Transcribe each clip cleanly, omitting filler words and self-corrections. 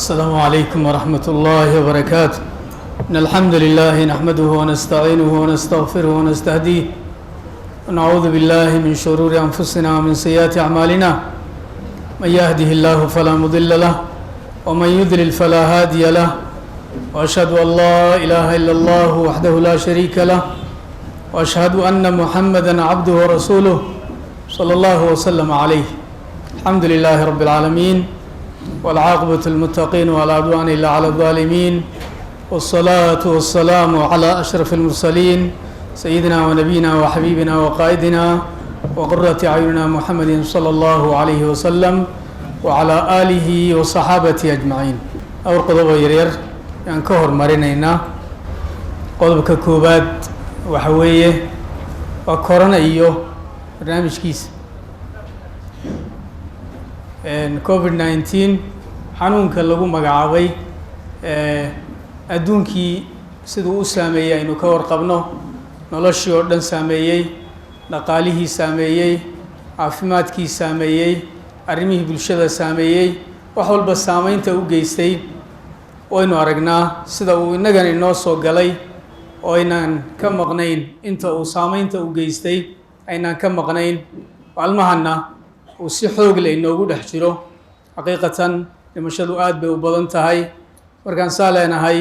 السلام عليكم ورحمة الله وبركاته. إن الحمد لله نحمده ونستعينه ونستغفره ونستهديه ونعوذ بالله من شرور أنفسنا ومن سيئات أعمالنا. من يهده الله فلا مضل له ومن يضلل فلا هادي له، وأشهد أن لا إله إلا الله وحده لا شريك له، وأشهد أن محمدا عبده ورسوله صلى الله وسلم عليه. الحمد لله رب العالمين، والعاقبة المتقين ولا عدوان إلا على الظالمين، والصلاة والسلام على أشرف المرسلين سيدنا ونبينا وحبيبنا وقائدنا وقرة أعيننا محمد صلى الله عليه وسلم وعلى آله وصحابته أجمعين. أول قضبة يرير يعني كهر مرينينا قضبة كوباد وحوية وكورونا إيوه برنامج كيس COVID-19 xanuunka lagu magacaabay adduunkii siduu u saameeyey aynu ka warqabno, noloshii oo dhan saameeyey, dhaqaalihii saameeyey, caafimaadkii saameeyey, arrimihii bulshada saameeyey, wax walba saameynta u geystay waynu aragnaa. sida uu innagan inoo soo galay oo aynaan ka maqnayn, inta uu saameynta u geystay aynaan ka maqnayn, maalmahana uu si xoog leh inoogu dhex jiro. xaqiiqatan dhimashadu aad bay u badan tahay. markaan saa leenahay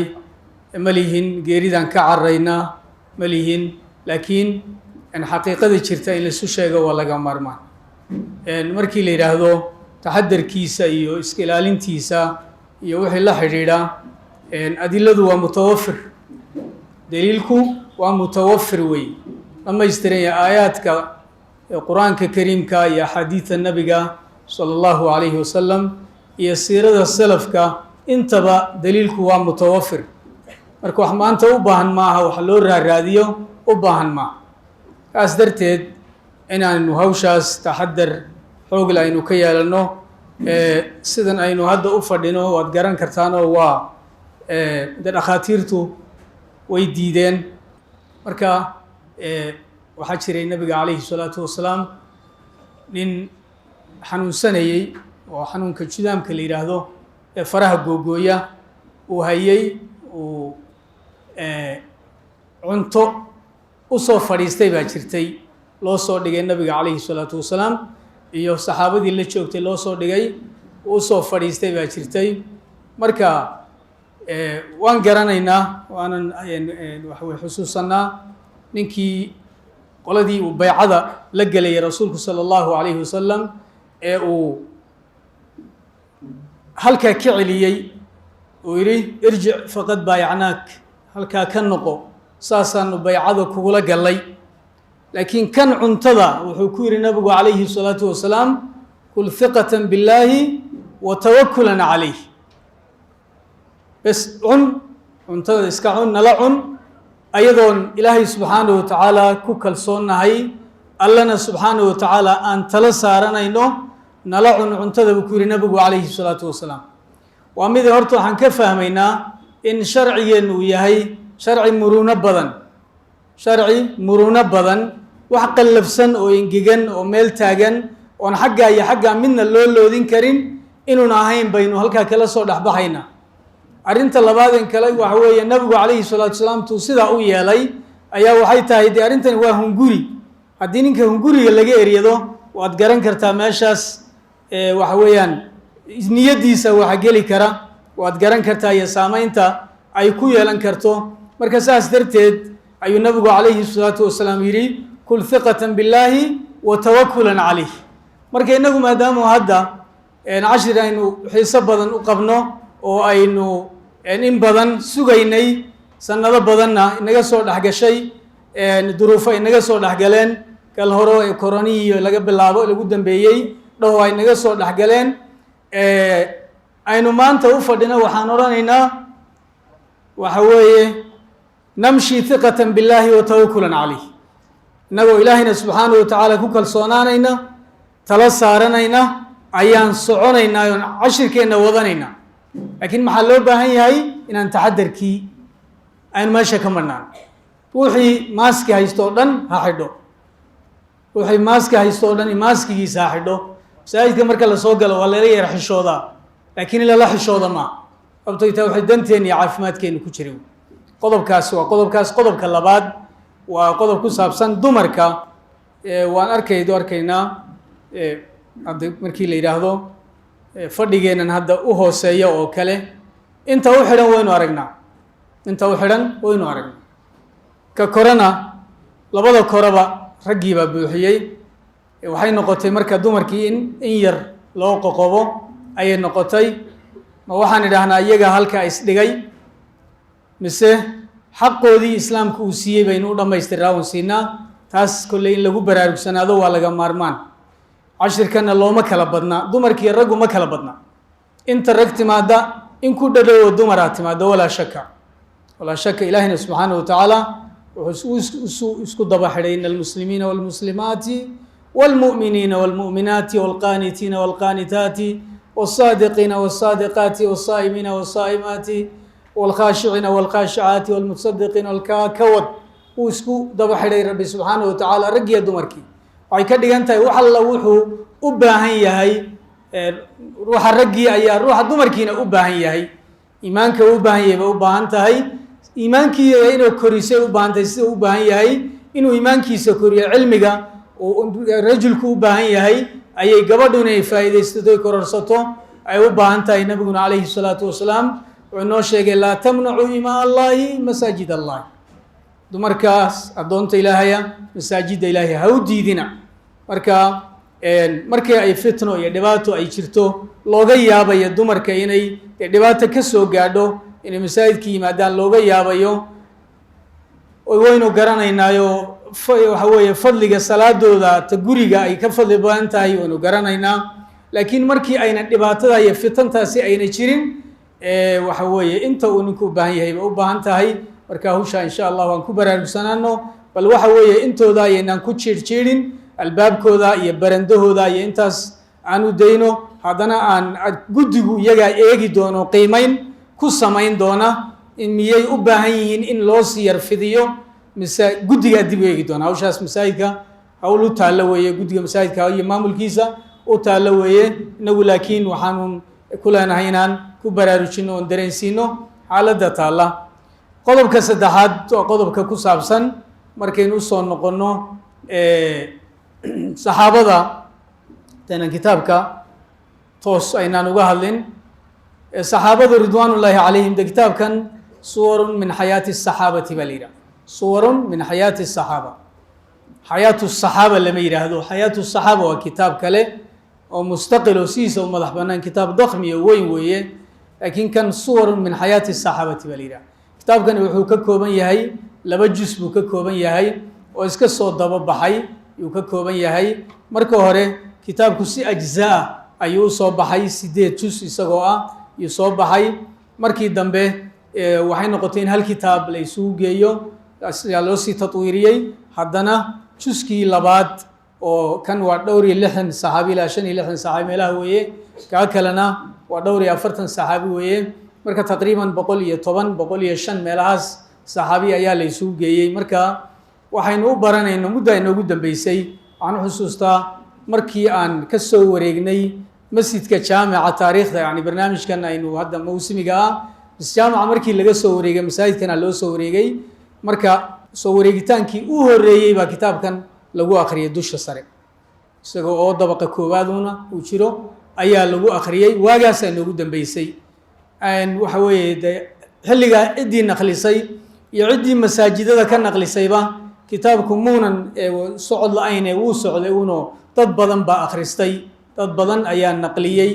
ma lihin geeridaan ka cararaynaa, ma lihin, laakiin xaqiiqada jirta in laisu sheego waa laga maarmaan. markii la yidhaahdo taxadarkiisa iyo iska ilaalintiisa iyo wixii la xidhiidha, adiladu waa mutawafir, daliilku waa mutawafir wey, dhamaystiran yahay. aayaadka qur-aanka kariimka iyo axaadiida nabiga sala allahu calayhi wasalam iyo siirada salafka, intaba daliilku waa mutawafir. marka wax maanta u baahan maaha, wax loo raaraadiyo u baahan maaha. kaas darteed inaanu hawshaas taxadar xoogle aynu ka yeelano. sidan aynu hadda u fadhino waad garan kartaanoo waa de dhakhaatiirtu way diideen. marka waxaa jiray nabiga calayhi salaatu wasalaam nin xanuunsanayey oo xanuunka judaamka la yidhaahdo ee faraha googooya uu hayay, uu cunto u soo fadhiistay baa jirtay, loo soo dhigay nabiga calayhi salaatu wasalaam iyo saxaabadii la joogtay loo soo dhigay, u soo fadhiistay baa jirtay. marka waan garanaynaa, waanan waxaway xusuusanaa ninkii qoladii uu baycada la gelayay rasuulku sala allahu calayhi wasalam ee uu halkaa ka celiyey, uu yidhi irjic faqad baayacnaak, halkaa ka noqo, saasaanu baycada kugula gallay. laakiin kan cuntada wuxuu ku yidhi nabigu calayhi salaatu wasalaam kul hiqatan billaahi wa tawakulan calayh. bes cun, cuntada iska cun, nala cun, ayadoon ilaahay subxaanahu watacaala ku kalsoonnahay, allana subxaanahu watacaala aan tala saaranayno, nala cun cuntada buu ku yidhi nabigu calayhi salaatu wasalaam. waa mid horta waxaan ka fahmaynaa in sharcigeennu uu yahay sharci muruuno badan, sharci muruuno badan. wax qallafsan oo engegan oo meel taagan oon xaggaa iyo xaggaa midna loo loodin karin inuun ahayn baynu halkaa kala soo dhexbaxaynaa. arrinta labaadeen kale waxa weeye nabigu calayhi salaatu wasalaam tuu sidaa u yeelay ayaa waxay tahay dee arrintani waa hunguri. haddii ninka hunguriga laga eryado waad garan kartaa meeshaas waxa weeyaan niyaddiisa waxa geli kara, waad garan kartaa iyo saameynta ay ku yeelan karto. marka saas darteed ayuu nabigu calayhi salaatu wasalaam yidhi kul hiqatan billaahi wa tawakulan calayh. marka innagu maadaamu hadda cashir aynu xiiso badan u qabno oo aynu in badan sugaynay, sanado badanna inaga soo dhexgashay, duruufo inaga soo dhexgaleen, kal horo ee koronihii laga bilaabo lagu dambeeyey dhow ay naga soo dhexgaleen, aynu maanta u fadhino waxaan odhanaynaa waxa weeye namshi hiqatan billaahi wa tawakulan calayh. innagoo ilaahayna subxaanahu watacaala ku kalsoonaanayna, tala saaranayna, ayaan soconaynaa oon cashirkeenna wadanaynaa. laakiin maxaa loo baahan yahay inaan taxadarkii aynu meesha ka marnaan. ruuxii maaski haysto o dhan ha xidho, ruuxii maaski haysto o dhan maaskigiisa ha xidho. masaajidka marka la soo galo waa lala yara xishoodaa, laakiin in lala xishooda maa. sababtoo taa waxay danteen iyo caafimaadkeenu ku jiray qodobkaas waa qodobka labaad waa qodob ku saabsan dumarka waan arkaynaa hadda markii la yidhaahdo fadhigeennan hadda u hooseeya oo kale inta u xidhan waynu aragnaa ka korena labada koreba raggii baa buuxiyey waxay noqotay marka dumarkii in yar loo qoqobo ayay noqotay ma waxaan idhaahnaa iyaga halka isdhigay mise xaqoodii islaamka uu siiyey baynu u dhammaystiraa un siinaa taas kolley in lagu baraarugsanaado waa laga maarmaan cashirkana looma kala badnaa dumarkiiyo raggu ma kala badna inta rag timaada in ku dhadhowo dumaraa timaada walaa shaka ilaahina subxaana wa tacaala wuxuu isku daba xidhay ina almuslimiina walmuslimaati والمؤمنين والمؤمنات والقانتين والقانتات والصادقين والصادقات والصائمين والصائمات والخاشعين والخاشعات والمتصدقين والكاكود وسكو دبا خيري ربي سبحانه وتعالى رجيا دمركي waxay ka dhigan tahay wax alla wuxuu u baahan yahay ruuxa raggii ayaa ruuxa dumarkiina u baahan yahay iimaanka u baahan tahay iimaankiisa inuu korisay u baahan tahay sida u baahan yahay inuu iimaankiisa koriyo cilmiga rajulku u baahan yahay ayay gabadhu inay faa'iidaysato kororsato ay u baahan tahay nabiguna calayhi salaatu wasalaam wuxuu noo sheegay laa tamnacuu imaa allahi masaajid allahi dumarkaas addoonta ilaahaya masaajidda ilaahay ha u diidina markii ay fitno iyo dhibaato ay jirto looga yaabayo dumarka inay dhibaato ka soo gaadho inay masaajidka yimaadaan looga yaabayo waynu garanaynaayo waxa weeye fadliga salaadooda ta guriga ay ka fadli badan tahay waynu garanaynaa laakiin markii ayna dhibaatada iyo fitantaasi ayna jirin waxa weeye inta uu ninku u baahan yahay ba u baahan tahay marka hawsha insha allah waan ku baraarugsanaano bal waxa weeye intooda ayaynaan ku jiirjiirin albaabkooda iyo barandahooda iyo intaas aan u dayno haddana aan guddigu iyagaa eegi doono qiimayn ku samayn doona in miyay u baahan yihiin in loo sii yarfidiyo mise guddigaa dib u eegi doona hawshaas masaajidka hawl u taallo weeye guddiga masaajidka iyo maamulkiisa u taallo weeye inagu laakiin waxaanu ku leenahay inaan ku baraarujino oon dareensiino xaaladda taalla qodobka saddexaad waa qodobka ku saabsan markaynu usoo noqonno saxaabada taynan kitaabka toos aynaan uga hadlin saxaabadu ridwaanullaahi calayhim de kitaabkan suwarun min xayaati saxaabati baa la yidhaha suwarun min xayaati saxaaba xayaatu saxaaba lama yidhaahdo xayaatu saxaaba waa kitaab kale oo mustaqil oo sidiisa u madax bannaan kitaab dakhmi oo weyn weeye laakiin kan suwarun min xayaati saxaabati baa la yidhaha kitaabkani wuxuu ka kooban yahay 2 jus buu ka kooban yahay oo iska soo daba baxay yuu ka kooban yahay marka hore kitaabku si ajzaa ayuu u soo baxay 8 jus isagoo ah yuu soo baxay markii dambe waxay noqotay in hal kitaab la isugu geeyo ayaa loo sii tatwiiriyey haddana juskii labaad oo kan waa dhowr iyo 60 saxaabi ilaa 65 saxaabi meelaha weeye kaa kalena waa dhowr iyo 40 saxaabi weeye marka taqriiban 105 meelahaas saxaabi ayaa la isugu geeyey marka waxaynu u baranayno muddo ay noogu dambeysay waxaan xusuustaa markii aan ka soo wareegnay masjidka jaamica taariikhda yani barnaamijkan aynu hadda mawsimiga ah jaamica markii laga soo wareegay masaajidkana loo soo wareegay marka soo wareegitaankii u horeeyey baa kitaabkan lagu akhriyay dusha sare isagoo oo dabaqa koowaaduna uu jiro ayaa lagu akhriyey waagaasaa noogu dambeysay waxa weeye de xilligaa ciddii naqlisay iyo ciddii masaajidada ka naqlisayba kitaabku muunan socod la-ayne wuu socday uno dad badan baa akhristay dad badan ayaa naqliyey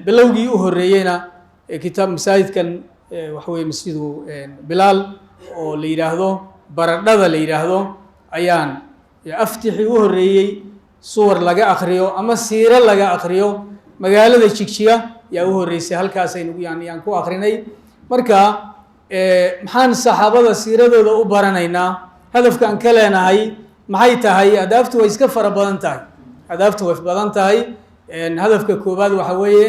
bilowgii u horeeyeyna kitaab masaajidkan waxa weye masjidu bilaal oo la yidhaahdo baradhada la yidhaahdo ayaan aftixii u horeeyey suwar laga akriyo ama siiro laga akriyo magaalada jigjiga yaa u horeysay halkaasaynu yaan ku akrinay marka maxaan saxaabada siiradooda u baranaynaa hadafkaan ka leenahay maxay tahay adaaftu way iska fara badan tahay adaaftu way badan tahay hadafka koowaad waxa weeye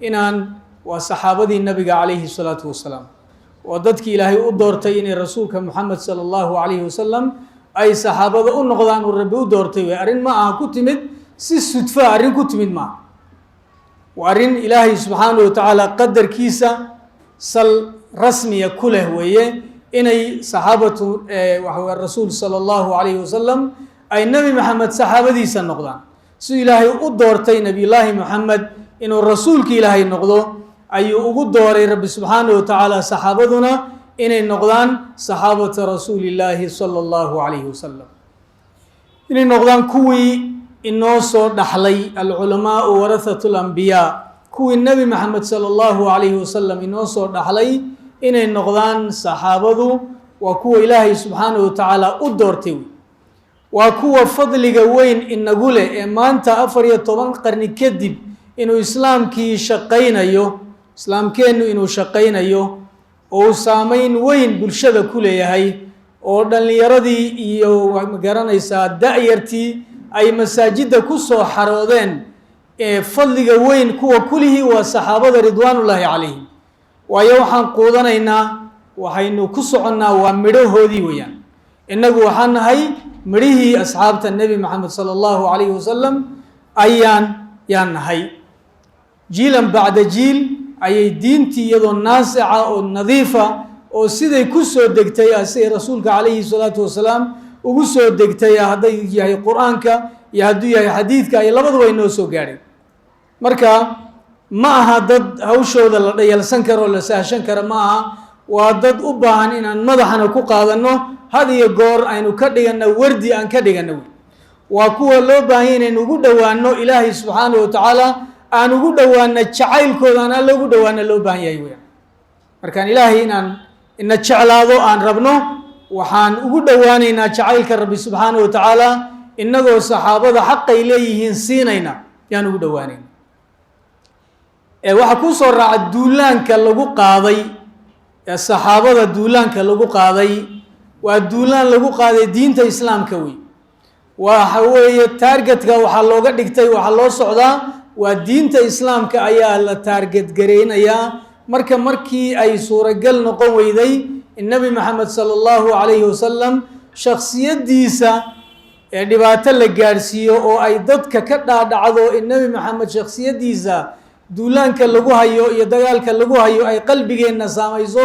inaan waa saxaabadii nabiga calayhi salaatu wasalaam waa dadkii ilaahay u doortay inay rasuulka moxamed sala allahu calayhi wasalam ay saxaabada u noqdaan uu rabbi u doortay wey arrin ma aha ku timid si sudfa arrin ku timid maaha waa arrin ilaahay subxaanahu watacaala qadarkiisa sal rasmiya ku leh weeye inay saxaabatu waxa rasuul sala allahu calayhi wasalam ay nebi maxamed saxaabadiisa noqdaan siduu ilaahay u doortay nebiyullaahi moxamed inuu rasuulka ilaahay noqdo ayuu ugu dooray rabbi subxaanahu wa tacaala saxaabaduna inay noqdaan saxaabata rasuulillaahi sala allahu calayhi wasalam inay noqdaan kuwii inoo soo dhaxlay alculamaau warahatu lambiyaa kuwii nebi maxamed sala allahu calayhi wasalam inoo soo dhaxlay inay noqdaan saxaabadu waa kuwa ilaahay subxaanahu wa tacaala u doortay waa kuwa fadliga weyn inagu leh ee maanta 14 qarni kadib inuu islaamkii shaqaynayo islaamkeennu inuu shaqaynayo oo uu saameyn weyn bulshada ku leeyahay oo dhallinyaradii iyo magaranaysaa da-yartii ay masaajidda ku soo xaroodeen ee fadliga weyn kuwa kulihii waa saxaabada ridwaanullaahi calayhim waayo waxaan quudanaynaa waxaynu ku soconnaa waa midhahoodii weeyaan innagu waxaan nahay midhihii asxaabta nebi maxamed sala allahu calayhi wasalam yaan nahay jiilan bacda jiil ayay diintii iyadoo naasica oo nadiifa oo siday ku soo degtay siday rasuulka calayhi salaatu wasalaam ugu soo degtay hadday yahay qur-aanka iyo hadduu yahay xadiidka ay labaduba inoo soo gaadhay marka ma aha dad hawshooda la dhayalsan karo oo la sahashan karo ma aha waa dad u baahan inaan madaxana ku qaadanno had iyo goor aynu ka dhiganno wardi aan ka dhiganno waa kuwa loo baahanya inaynu ugu dhowaano ilaahay subxaanahu wa tacaala aan ugu dhowaano jacaylkooda aan alla ugu dhowaano loo baahan yahay weyaan markaan ilaahay inaan ina jeclaado aan rabno waxaan ugu dhowaanaynaa jacaylka rabbi subxaanahu wa tacaala innagoo saxaabada xaqay leeyihiin siinayna yaan ugu dhowaanayna waxaa kuu soo raaca duulaanka lagu qaaday saxaabada duulaanka lagu qaaday waa duulaan lagu qaaday diinta islaamka wey waxa weeye taargetka waxaa looga dhigtay waxaa loo socdaa waa diinta islaamka ayaa la taarget gareynayaa markii ay suuragal noqon weyday in nebi maxamed sala allahu calayhi wasalam shaksiyaddiisa ee dhibaato la gaadhsiiyo oo ay dadka ka dhaadhacdo in nebi maxamed shaksiyaddiisa duulaanka lagu hayo iyo dagaalka lagu hayo ay qalbigeenna saamayso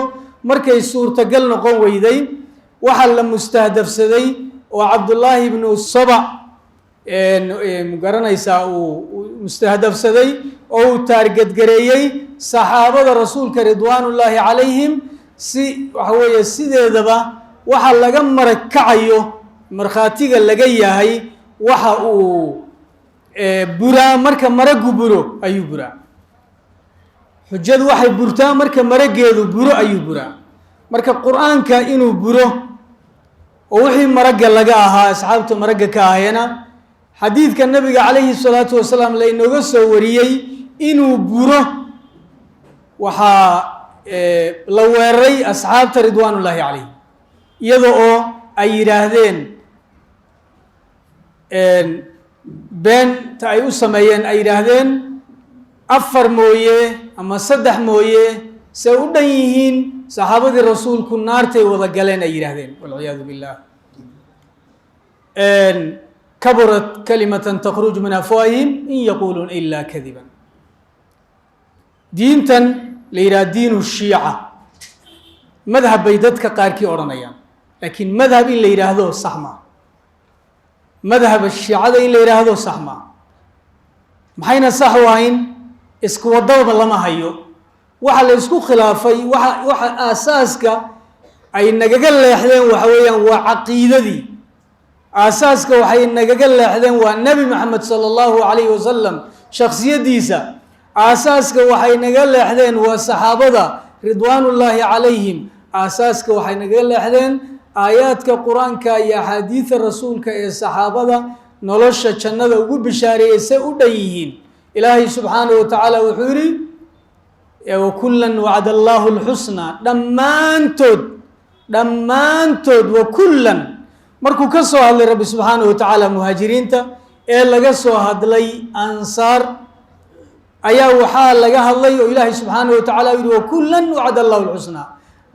markay suurtagal noqon weyday waxaa la mustahdafsaday oo cabdullaahi ibnu sabac magaranaysaa uu mustahdafsaday oo uu taargetgareeyey saxaabada rasuulka ridwaanullaahi calayhim si waxa weeye sideedaba waxa laga marakacayo markhaatiga laga yahay waxa uu buraa marka maragu buro ayuu buraa xujadu waxay burtaa marka marageedu buro ayuu buraa marka qur-aanka inuu buro oo wixii maragga laga ahaa asxaabta maragga ka aheena xadiidka nabiga calayhi salaatu wasalaam laynooga soo wariyey inuu buro waxaa la weeraray asxaabta ridwaanullaahi calayhim iyada oo ay yidhaahdeen beenta ay u sameeyeen ay yidhaahdeen 4 mooye ama 3 mooye se u dhan yihiin saxaabadii rasuulku naartay wada galeen ay yidhaahdeen walciyaadu billah kaburat kalimatan takhruju min afwaahihim in yaquuluun ila kadiban diintan la yidhaha diinu shiica madhab bay dadka qaarkii odhanayaan laakiin madhab in la yidhaahdo sax maa madhaba shiicada in la yidhaahdo sax maa maxayna sax u ahayn isku wadaba lama hayo waxa la isku khilaafay waxa aasaaska ay nagaga leexdeen waxa weeyaan waa caqiidadii aasaaska waxay nagaga leexdeen waa nebi maxamed sala allahu calayhi wasalam shaksiyaddiisa aasaaska waxay naga leexdeen waa saxaabada ridwaanullaahi calayhim aasaaska waxay nagaga leexdeen aayaadka qur-aanka iyo axaadiida rasuulka ee saxaabada nolosha jannada ugu bishaareeyey se u dhan yihiin ilaahay subxaanahu wa tacaala wuxuu yidhi wakullan wacda allaahu lxusnaa dhammaantood wakullan markuu ka soo hadlay rabbi subxaanahu wa tacaala muhaajiriinta ee laga soo hadlay ansaar ayaa waxaa laga hadlay oo ilaahay subxaanahu wa tacala u yihi wakullan wacda allahu lxusnaa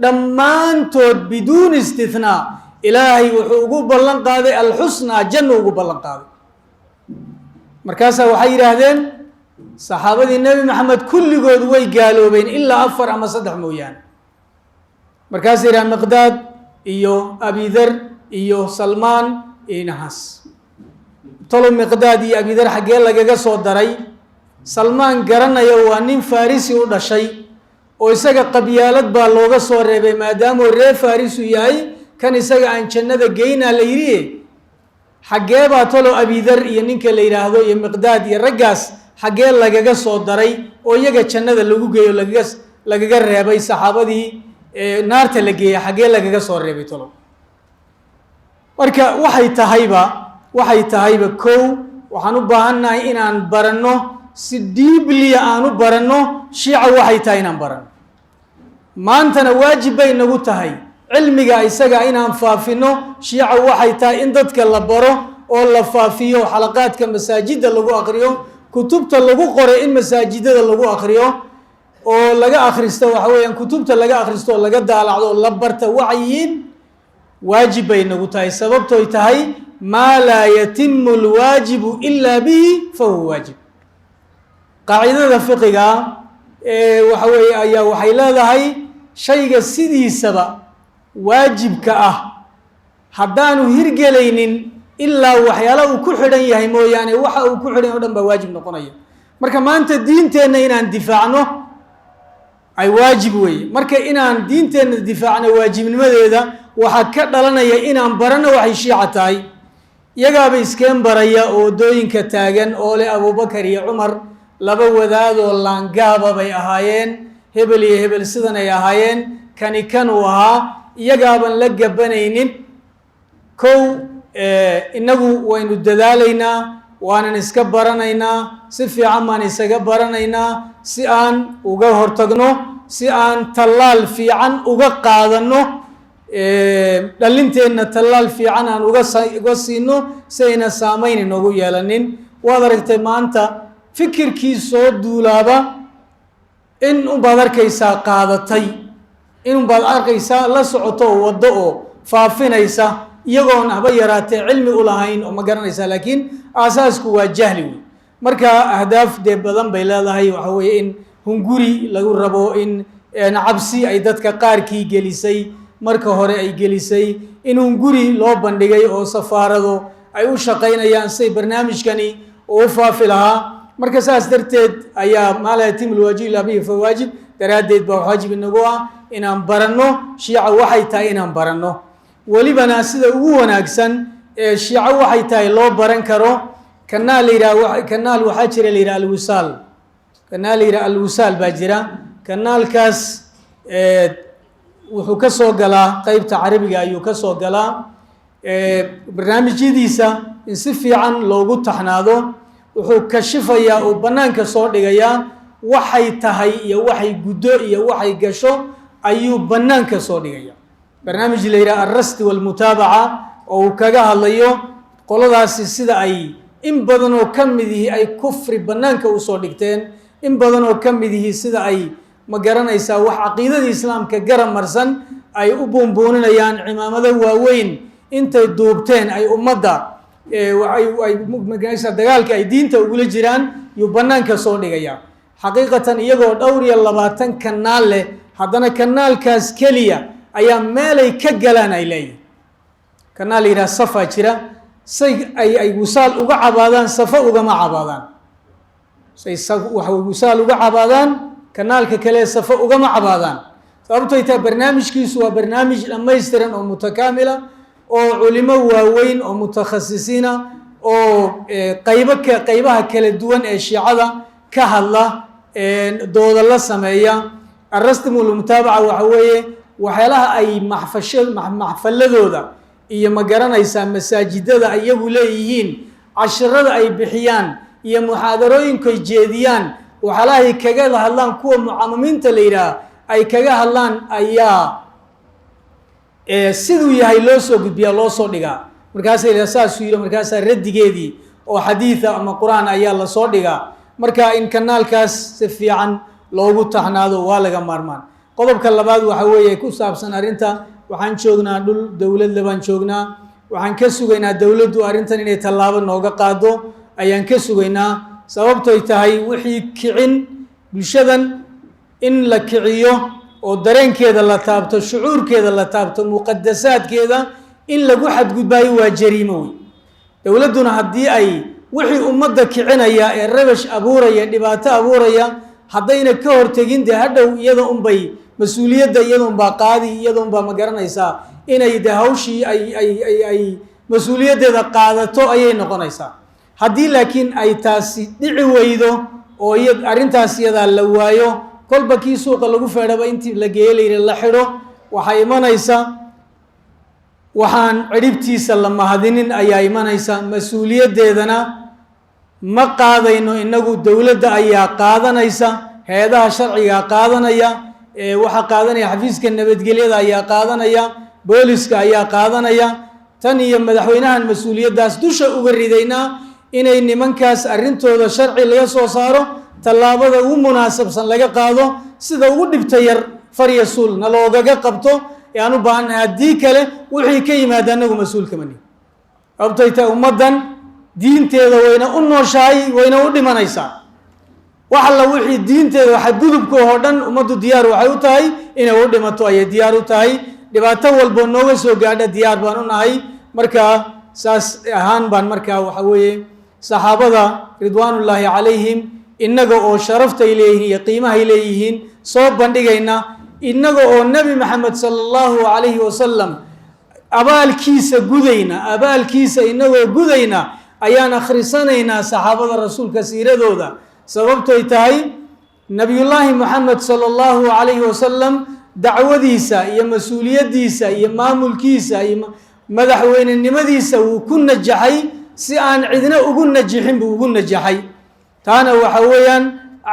dhammaantood biduuni istithnaa ilaahay wuxuu ugu ballan qaaday alxusnaa janno ugu ballan qaaday markaasaa waxay yidhaahdeen saxaabadii nebi maxamed kulligood way gaaloobeen ilaa 4 ama 3 mooyaane markaas yidhaha miqdaad iyo abidar iyo salmaan iyo naxaas tolo miqdaad iyo abidar xaggee lagaga soo daray salmaan garanaya waa nin farisi u dhashay oo isaga qabyaalad baa looga soo reebay maadaama reer farisu yahay kan isaga aan jannada geynaa la yidhi xaggee baa tolo abidar iyo ninka la yidhaahdo iyo miqdaad iyo raggaas xaggee lagaga soo daray oo iyaga jannada lagu geeyo lagaga reebay saxaabadii naarta la geeyay xaggee lagaga soo reebay tolo marka waxay tahayba kow waxaan u baahannahay inaan baranno si diibliya aan u baranno shiica waxay tahay inaan baranno maantana waajib bay nagu tahay cilmiga isaga inaan faafino shiica waxay tahay in dadka la baro oo la faafiyo xalaqaadka masaajidda lagu aqriyo kutubta lagu qoray in masaajidada lagu aqriyo oo laga akhristo waxa weeyaan kutubta laga akhristo oo laga daalacdo oo la barta wacyiin waajib bay nagu tahay sababtooy tahay maa laa yatimu alwaajibu ilaa bihi fahuwa waajib qaacidada fiqiga waxa weeye ayaa waxay leedahay shayga sidiisaba waajibka ah haddaanu hirgelaynin ilaa waxyaala uu ku xidhan yahay mooyaane waxa uu ku xidhan yahay o dhan baa waajib noqonaya marka maanta diinteenna inaan difaacno ay waajib weeye marka inaan diinteenna difaacno waajibnimadeeda waxaa ka dhalanaya inaan barano waxay shiica tahay iyagaaba iskeen baraya oo waddooyinka taagan oo leh abubakar iyo cumar laba wadaadoo laangaaba bay ahaayeen hebel iyo hebel sidan ay ahaayeen kani kan uu ahaa iyagaaban la gabanaynin kow inagu waynu dadaalaynaa waanan iska baranaynaa si fiican baan isaga baranaynaa si aan uga hortagno si aan tallaal fiican uga qaadanno dhalinteenna tallaal fiican aan uga siino si ayna saamayn inoogu yeelanin waad aragtay maanta fikirkii soo duulaaba in unbaad arkaysaa qaadatay in unbaad arkaysaa la socoto oo waddo oo faafinaysa iyagoon haba yaraatee cilmi u lahayn oo ma garanaysaa laakiin aasaasku waa jahli wey marka ahdaaf dee badan bay leedahay waxa weeye in hunguri lagu rabo in cabsi ay dadka qaarkii gelisay marka hore ay gelisay in hunguri loo bandhigay oo safaarado ay u shaqaynayaan siday barnaamijkani oo u faafi lahaa marka saas darteed ayaa maa laa yatimu lwaajib illaa bihi fa waajib daraaddeed baa waajib inagu ah inaan baranno shiica waxay tahay inaan baranno welibana sida ugu wanaagsan ee shiico waxay tahay loo baran karo kanaal la yidhaha kanaal waxaa jira la yidhaha alwisaal kanaal la yidhaha alwisaal baa jira kanaalkaas wuxuu ka soo galaa qeybta carabiga ayuu ka soo galaa barnaamijyadiisa in si fiican loogu taxnaado wuxuu kashifayaa uu bannaanka soo dhigayaa waxay tahay iyo waxay guddo iyo waxay gasho ayuu bannaanka soo dhigaya barnaamij la yidhaha alrasti walmutaabaca oo uu kaga hadlayo qoladaasi sida ay in badan oo ka mid yihi ay kufri bannaanka usoo dhigteen in badan oo ka mid yihi sida ay ma garanaysaa wax caqiidadii islaamka garab marsan ay u buunbuuninayaan cimaamado waaweyn intay duubteen ay ummadda dagaalka ay diinta ugula jiraan yuu bannaanka soo dhigaya xaqiiqatan iyagoo dhowr iyo 20 kanaal leh haddana kanaalkaas keliya ayaa meelay ka galaan ay leeyihin kanaal la yidhaha safa jira say ay wisaal uga cabaadaan safa ugama cabaadaan say wisaal uga cabaadaan kanaalka kale safa ugama cabaadaan sababtooy tahay barnaamijkiisu waa barnaamij dhammaystiran oo mutakaamila oo culimo waaweyn oo mutakhasisiina oo qaybaha kala duwan ee shiicada ka hadla dooda la sameeya arrastim walmutaabaca waxa weeye waxyaalaha ay maxfaladooda iyo ma garanaysaa masaajidada iyagu leeyihiin casharada ay bixiyaan iyo muxaadarooyinkoy jeediyaan waxyaalahay kaga hadlaan kuwa mucamimiinta la yidhaah ay kaga hadlaan ayaa siduu yahay loo soo gudbiyaa loo soo dhigaa markaasa la saasuu yidhi markaasaa raddigeedii oo xadiida ama qur-aan ayaa lasoo dhigaa marka in kanaalkaas si fiican loogu taxnaado waa laga maarmaan qodobka labaad waxa weeye ku saabsan arrinta waxaan joognaa dhul dowladle baan joognaa waxaan ka sugaynaa dowladdu arrintan inay tallaabo nooga qaado ayaan ka sugaynaa sababtoy tahay wixii kicin bulshadan in la kiciyo oo dareenkeeda la taabto shucuurkeeda la taabto muqadasaadkeeda in lagu xadgudbaayo waa jariimo wey dowladduna haddii ay wixii ummadda kicinaya ee rabash abuuraya dhibaato abuuraya haddayna ka hortegin dee hadhow iyada unbay mas-uuliyadda iyada unbaa qaadi iyada unbaa ma garanaysaa inay de hawshii ay mas-uuliyaddeeda qaadato ayay noqonaysaa haddii laakiin ay taasi dhici weydo oo arrintaas iyadaa la waayo kolba kii suuqa lagu feedhaba intii la geeye la yidhi la xidho waxaa imanaysa waxaan cidhibtiisa la mahadinin ayaa imanaysa mas-uuliyaddeedana ma qaadayno inagu dowladda ayaa qaadanaysa hay-adaha sharcigaa qaadanaya waxaa qaadanaya xafiiska nabadgelyada ayaa qaadanaya booliska ayaa qaadanaya tan iyo madaxweynahan mas-uuliyaddaas dusha uga ridaynaa inay nimankaas arrintooda sharci laga soo saaro tallaabada ugu munaasabsan laga qaado sida ugu dhibta yar farya suul na loogaga qabto ee aan u baahannahay haddii kale wixii ka yimaada anagu mas-uul kama nihin sababtay tahay ummaddan diinteeda wayna u nooshahay wayna u dhimanaysaa wax alla wixii diinteeda xadgudubka oo dhan ummaddu diyaar waxay u tahay inay u dhimato ayay diyaar u tahay dhibaato walbo nooga soo gaadha diyaar baan u nahay markaa saas ahaan baan markaa waxa weeye saxaabada ridwaanullaahi calayhim innaga oo sharaftay leeyihiin iyo qiimahay leeyihiin soo bandhigayna innaga oo nebi maxamed sala allahu calayhi wasalam abaalkiisa inagoo gudayna ayaan akhrisanaynaa saxaabada rasuulka siiradooda sababtoy tahay nabiyullaahi moxamed sala allahu calayhi wasalam dacwadiisa iyo mas-uuliyaddiisa iyo maamulkiisa iyo madaxweynenimadiisa wuu ku najaxay si aan cidna ugu najixin buu ugu najaxay taana waxa weeyaan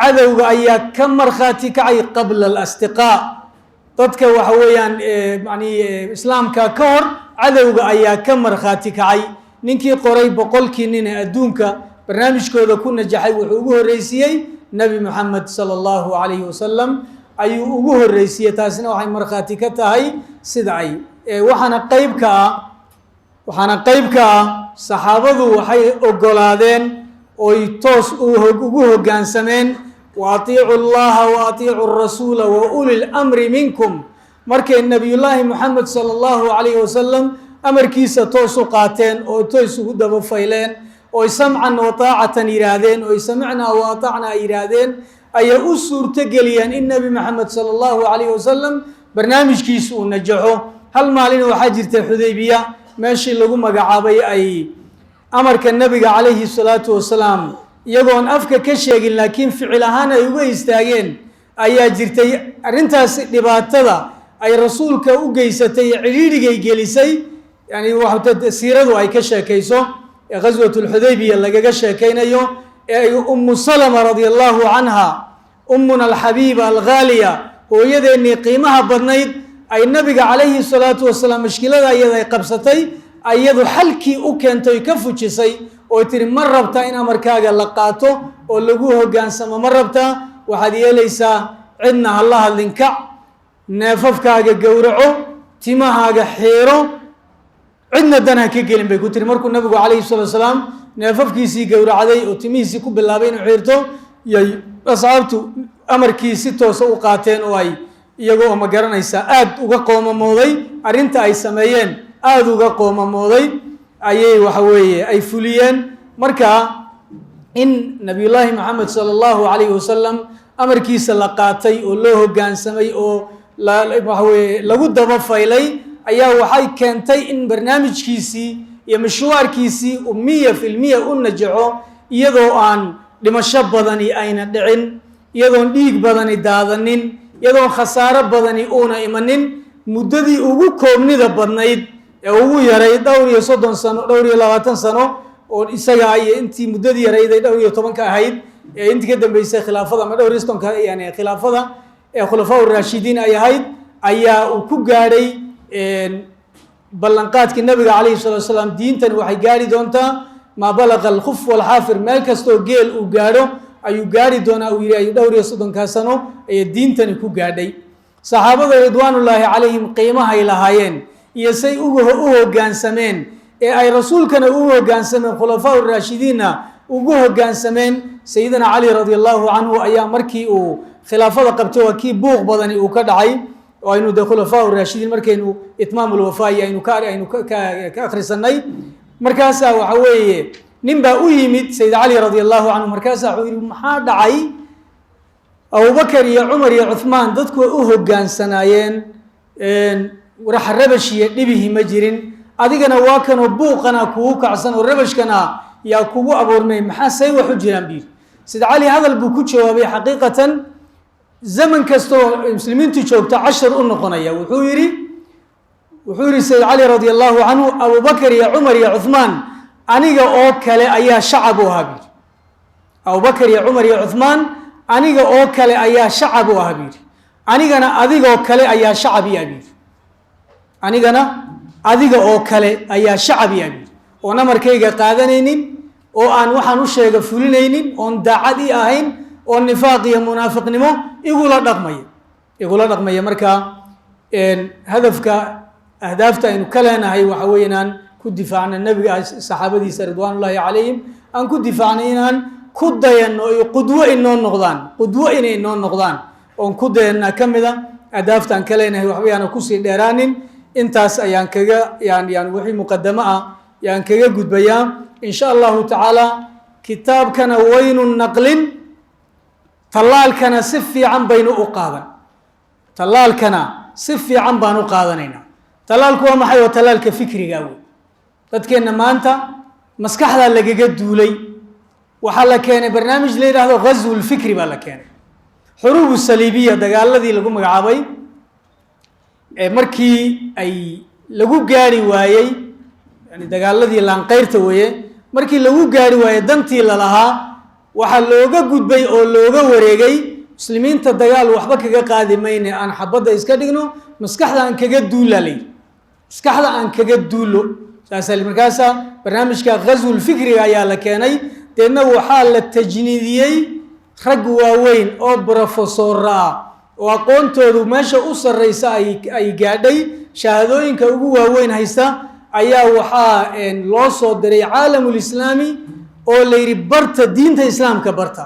cadowga ayaa ka markhaati kacay qabla alastiqaa dadka waxa weeyaan yani islaamka ka hor cadowga ayaa ka markhaati kacay ninkii qoray 100kii nin ee adduunka barnaamijkooda ku najaxay wuxuu ugu horreysiiyey nebi moxamed sala allahu calayhi wasalam ayuu ugu horreysiiyey taasina waxay markhaati ka tahay sida ay waxaana qayb ka ah saxaabadu waxay ogolaadeen oy toos ugu hoggaansameen wa atiicu llaha wa atiicu rasuula wa uli lamri minkum markay nebiyullaahi moxamed sala allahu calayhi wasalam amarkiisa toos u qaateen oo toos ugu daba fayleen oy samcan wa taacatan yidhaahdeen oy samicnaa wa atacna ay yidhaahdeen ayay u suurto geliyeen in nebi maxamed sala allahu calayhi wasalam barnaamijkiisa uu najaxo hal maalin waxaa jirta xudaybiya meeshii lagu magacaabay ay amarka nebiga calayhi salaatu wasalaam iyagoon afka ka sheegin laakiin ficil ahaan ay uga istaageen ayaa jirtay arrintaasi dhibaatada ay rasuulka u geysatay cidhiidhigay gelisay yani siiradu ay ka sheekayso ee ghaswatulxudaybiya lagaga sheekaynayo ee ay ummu salama radia allahu canha ummuna alxabiiba alghaaliya hooyadeennii qiimaha badnayd ay nabiga calayhi salaatu wasalaam mashkilada iyada ay qabsatay ayadu xalkii u keentay ka fujisay oo tiri ma rabtaa in amarkaaga la qaato oo lagu hoggaansamo ma rabtaa waxaad yeelaysaa cidna ha la hadlin kac neefafkaaga gowraco timahaaga xiiro cidna dan ha ka gelin bay ku tiri markuu nabigu calayhi salatu wasalaam neefafkiisii gowracday oo timihiisii ku bilaabay inuu xiirto yay asxaabtu amarkii si toosa u qaateen oo ay iyagoo ma garanaysaa aada uga qoomamooday arrinta ay sameeyeen aada uga qoomamooday ayay waxa weeye ay fuliyeen marka in nabiyullaahi moxamed sala allahu calayhi wasalam amarkiisa la qaatay oo loo hoggaansamay oo waxa weeye lagu daba faylay ayaa waxay keentay in barnaamijkiisii iyo mashwaarkiisii miya filmiya u najaxo iyadoo aan dhimasho badani ayna dhicin iyadoon dhiig badani daadanin iyadoon khasaaro badani uuna imanin muddadii ugu koobnida badnayd ee ugu yaray dhowr iyo 30 sano dhowr iyo 20 sano oo isaga ay intii muddadii yarayday dhowr iyo 10 ka ahayd ee intii ka dambeysay khilaafada ama dhowr iyo 10 ka yani khilaafada ee khulafaa ur-raashidiin ay ahayd ayaa uu ku gaadhay ballanqaadkii nabiga calayhi salatu wasalaam diintan waxay gaari doontaa maa balaqa alkhuf walxaafir meel kastoo geel uu gaadho ayuu gaari doonaa uu yidhi dhowr iyo 30 sano ayay diintani ku gaadhay saxaabada ridwaanullaahi calayhim qiimahay lahaayeen iyo say u hoggaansameen ee ay rasuulkana u hoggaansameen khulafaa ur-raashidiinna ugu hoggaansameen sayidina cali radi allahu canhu ayaa markii uu khilaafada qabtay waa kii buuq badani uu ka dhacay oo aynu dee khulafaa raashidiin markaynu itmaam ulwafaayi aynu ka akhrisanay markaasaa waxa weeye nin baa u yimid sayid cali radi allahu canhu markaasaa wuxuu yihi maxaa dhacay abubakar iyo cumar iyo cuhmaan dadku way u hoggaansanaayeen rabash iyo dhibihi ma jirin adigana waa kanoo buuqana kugu kacsan oo rabashkana yaa kugu abuurmay maxaa say wax u jiraan biir sayid cali hadal buu ku jawaabay xaqiiqatan zaman kastoo muslimiintu joogto cashar u noqonaya wuxuu yidhi sayid cali radi allahu canhu abubakar iyo cumar iyo cuhmaan aniga oo kale ayaa shacab u ahaa biir abubakar iyo cumar iyo cuhmaan aniga oo kale ayaa shacab u ahaa biir anigana adigoo kale ayaa shacab i abiir anigana adiga oo kale ayaa shacab i abiir oon amarkayga qaadanaynin oo aan waxaan u sheega fulinaynin oon daacad i ahayn oo nifaaq iyo munaafiqnimo igula dhaqmaya marka hadafka ahdaafta aynu ka leenahay waxa weeye inaan ku difaacno nebiga saxaabadiisa ridwaan ullaahi calayhim aan ku difaacno inaan ku dayanno iyo qudwo inay inoo noqdaan oon ku dayanna ka mida ahdaaftaan ka leenahay waxba yaana kusii dheeraanin intaas ayaan kaga wixii muqadamo ah yaan kaga gudbayaa in sha allahu tacaala kitaabkana waynu naqlin tallaalkana si fiican baynu u qaadan tallaalkana si fiican baan u qaadanaynaa tallaalku waa maxay waa tallaalka fikriga wey dadkeenna maanta maskaxdaa lagaga duulay waxaa la keenay barnaamij la yidhaahdo ghazwu lfikri baa la keenay xuruubu saliibiya dagaaladii lagu magacaabay markii ay lagu gaari waayey yani dagaaladii laanqeyrta weeye markii lagu gaari waayey dantii lalahaa waxaa looga gudbay oo looga wareegay muslimiinta dagaal waxba kaga qaadi mayne aan xabadda iska dhigno maskaxda aan kaga duulla layidhi maskaxda aan kaga duulo saasa markaasaa barnaamijka ghazwulfikriga ayaa la keenay deedna waxaa la tajniidiyey rag waaweyn oo brofesora ah oo aqoontoodu meesha u sarreysa ay gaadhay shahaadooyinka ugu waaweyn haysta ayaa waxaa loo soo diray caalamulislaami oo la yidhi barta diinta islaamka barta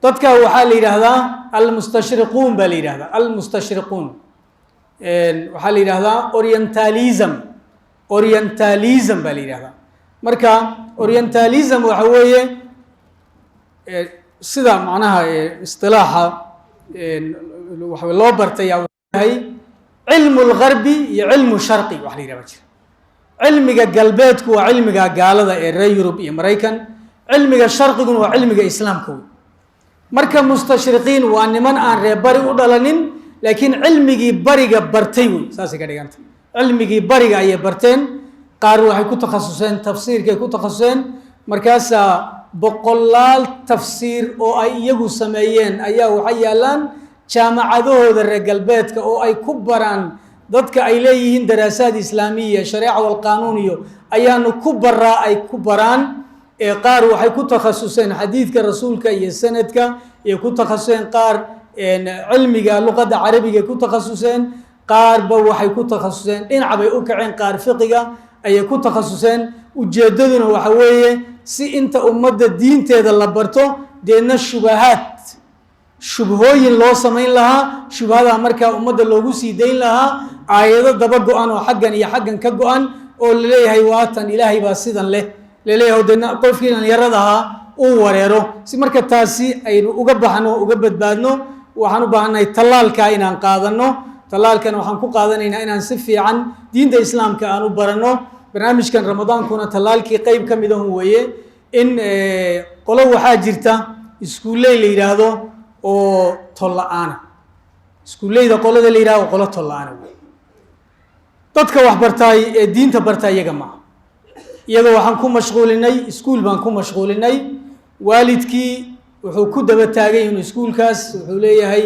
dadka waxaa la yidhaahdaa almustashriquun baa la yidhahdaa almustashriquun waxaa la yidhaahdaa orientalism baa la yidhahdaa marka orientalism waxa weeye sida macnaha istilaaxa waxa loo bartay yaa yahay cilmu lgarbi iyo cilmu sharqi wax la yidhahda jira cilmiga galbeedku waa cilmiga gaalada ee reer yurub iyo maraykan cilmiga sharqiguna waa cilmiga islaamka wey marka mustashriqiin waa niman aan reer bari u dhalanin laakiin cilmigii bariga bartay wey saasay ka dhiganta cilmigii bariga ayay barteen qaar waxay ku takhasuseen tafsiirkay ku takhasuseen markaasaa boqolaal tafsiir oo ay iyagu sameeyeen ayaa waxay yaalaan jaamacadahooda reer galbeedka oo ay ku baraan dadka ay leeyihiin daraasaad islaamiya shareeca walqaanuun iyo ayaanu ku baraa ay ku baraan qaar waxay ku takhasuseen xadiidka rasuulka iyo sanadka iyo ku takhasuseen qaar cilmiga luqadda carabiga ku takhasuseen qaarba waxay ku takhasuseen dhinac bay u kaceen qaar fiqiga ayay ku takhasuseen ujeeddaduna waxa weeye si inta ummadda diinteeda la barto deedna shubhooyin loo samayn lahaa shubhadaa markaa ummadda loogu sii dayn lahaa aayado daba go-an oo xaggan iyo xaggan ka go-an oo laleeyahay waatan ilaahay baa sidan leh laleeyahay deedna qofkii dhalinyaradahaa uu wareero si marka taasi aynu uga baxno uga badbaadno waxaan u baahannahay tallaalkaa inaan qaadanno tallaalkana waxaan ku qaadanaynaa inaan si fiican diinta islaamka aan u baranno barnaamijkan ramadaankuna tallaalkii qeyb ka mid ahun weeye in qolo waxaa jirta iskuulley la yidhaahdo oo tolla-aana iskuulleyda qolada la yidhahdo qolo tolla-aana wey dadka wax bartaay ee diinta barta iyaga maaha iyaga waxaan ku mashquulinay iskuul baan ku mashquulinay waalidkii wuxuu ku daba taagay inuu iskuulkaas wuxuu leeyahay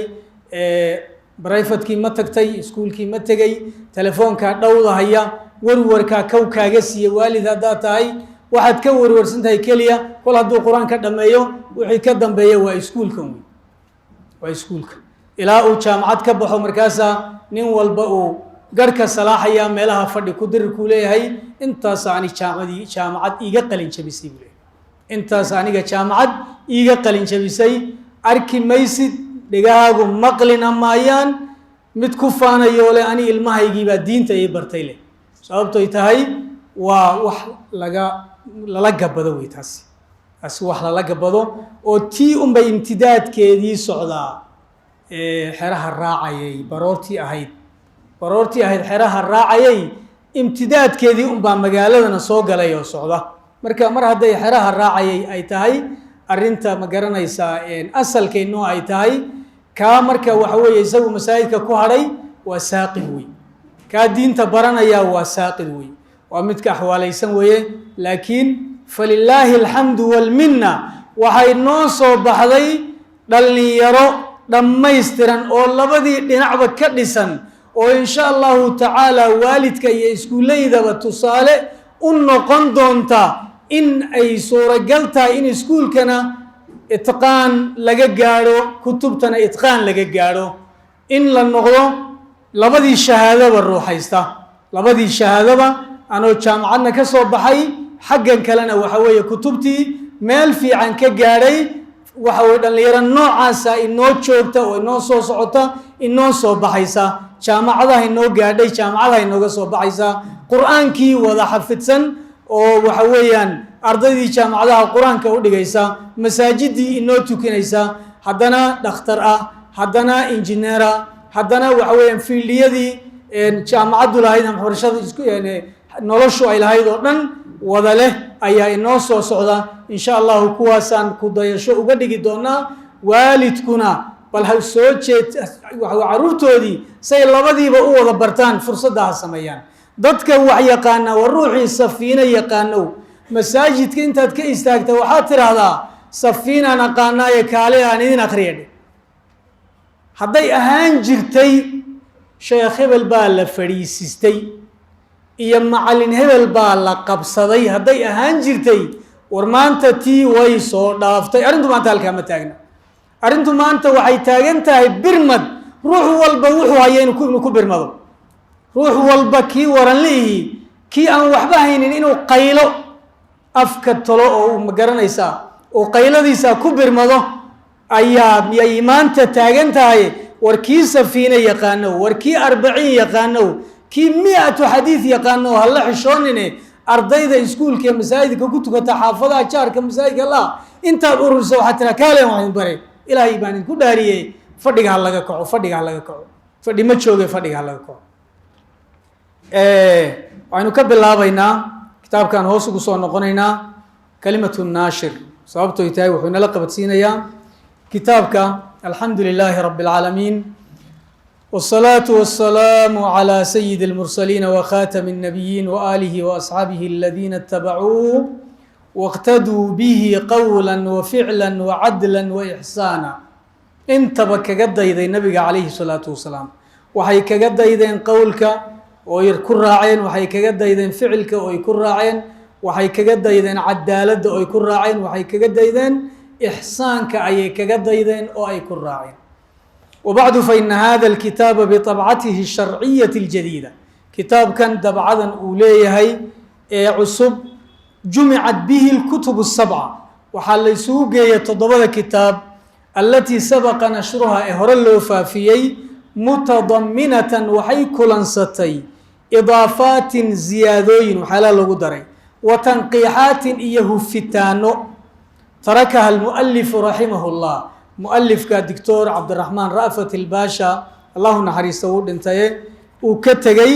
brifadkii ma tagtay iskuulkii ma tegay telefoonkaa dhowda haya warwarkaa kow kaaga siiya waalid haddaad tahay waxaad ka warwarsan tahay keliya kol hadduu qur-aan ka dhammeeyo wixii ka dambeeya waa iskuulkan wey waa iskuulka ilaa uu jaamacad ka baxo markaasaa nin walba uu garhka salaaxaya meelaha fadhi ku dirirkuu leeyahay intaasaani jaamacad iiga qalin jabisay buu leeyahay intaas aniga jaamacad iiga qalin jabisay arki maysid dhigaagu maqlina maayaan mid ku faanayo le ani ilmahaygii baa diinta ii bartay leh sababtoo tahay waa wax lala gabado wey taasi wax lala gabado oo tii unbay imtidaadkeedii socdaa xeraha raacayay baroortii ahayd xeraha raacayay imtidaadkeedii unbaa magaaladana soo galay oo socda marka mar hadday xeraha raacayay ay tahay arrinta ma garanaysaa asalkeennoo ay tahay kaa marka waxa weeye isagu masaajidka ku hadhay waa saaqid wey kaa diinta baranaya waa saaqid wey waa midka axwaalaysan weeye laakiin falilaahi alxamdu walminna waxay noo soo baxday dhallinyaro dhammaystiran oo labadii dhinacba ka dhisan oo insha allahu tacaala waalidka iyo iskuullaydaba tusaale u noqon doonta in ay suuragal tahay in iskuulkana itqaan laga gaadho kutubtana itqaan laga gaadho in la noqdo labadii shahaadaba ruuxaysta labadii shahaadaba anoo jaamacadna ka soo baxay xaggan kalena waxa weeye kutubtii meel fiican ka gaadhay waxa weye dhallinyaro noocaasa inoo joogta oo inoo soo socota inoo soo baxaysa jaamacadaha inoo gaadhay jaamacadaha inooga soo baxaysa qur-aankii wada xafidsan oo waxa weeyaan ardaydii jaamacadaha qur-aanka u dhigaysa masaajidii inoo tukinaysa haddana dhakhtar ah haddana injineera haddana waxa weeyaan fiildiyadii jaamacaddu lahayd ama waxbarashada noloshu ay lahayd oo dhan wada leh ayaa inoo soo socda insha allahu kuwaasaan ku dayasho uga dhigi doonaa waalidkuna bal ha soo jeed caruurtoodii say labadiiba u wada bartaan fursadda ha sameeyaan dadka wax yaqaana waa ruuxii safiina yaqaanow masaajidka intaad ka istaagta waxaad tidhaahdaa safiinaan aqaanaaye kaale aan idin akhriyadhe hadday ahaan jirtay sheekh hebel baa la fadhiisistay iyo macallin hebel baa la qabsaday hadday ahaan jirtay war maanta tii way soo dhaaftay arrintu maanta halkaa ma taagna arrintu maanta waxay taagan tahay birmad ruux walba wuxuu haya inuu ku birmado ruux walba kii waran liihii kii aan waxba haynin inuu qaylo afka talo oo ma garanaysaa oo qayladiisa ku birmado ayay maanta taagan tahay war kii safiina yaqaanow war kii 40 yaqaanow kii 100 xadiid yaqaanow halla xishoonine ardayda iskuulka iyo masaajidka ku tukata xaafadaha jaarka masaajidka la intaad ururso waxaad tiraa kaaleen waxaan bare ilaahay baan idinku dhaariyey fadhiga laga kaco fadhi ma jooge fadhiga laga kaco waxaynu ka bilaabaynaa kitaabkan hoos ugu soo noqonaynaa kalimatu naashir sababtoo ay tahay wuxuu nala qabadsiinayaa kitaabka alxamdu lilaahi rabbi alcaalamiin والصلاة والسلام على سيد المرسلين وخاتم النبيين وآله وأصحابه الذين اتبعوه واقتدوا به قولا وفعلا وعدلا وإحسانا انت بكجد إذا النبي عليه الصلاة والسلام وحي كجد إذا قولك ويكون راعين وحي كجد إذا فعلك ويكون راعين وحي كجد إذا عدالة ويكون راعين وحي كجد إذا إحسانك أي كجد إذا ويكون راعين وبعد فإن هذا الكتاب بطبعته الشرعية الجديدة كتاب كان دبعاً أوليه عصب جمعت به الكتب السبعة وحال يسوق يتضبط كتاب التي سبق نشرها إهرالوفا فيي متضمنة وحي كلنستي إضافات زيادين وحلال قدري وتنقيحات إيه فتانو تركها المؤلف رحمه الله مؤلف كدكتور عبد الرحمن رأفت الباشا الله نحرسه انتهى وكتجي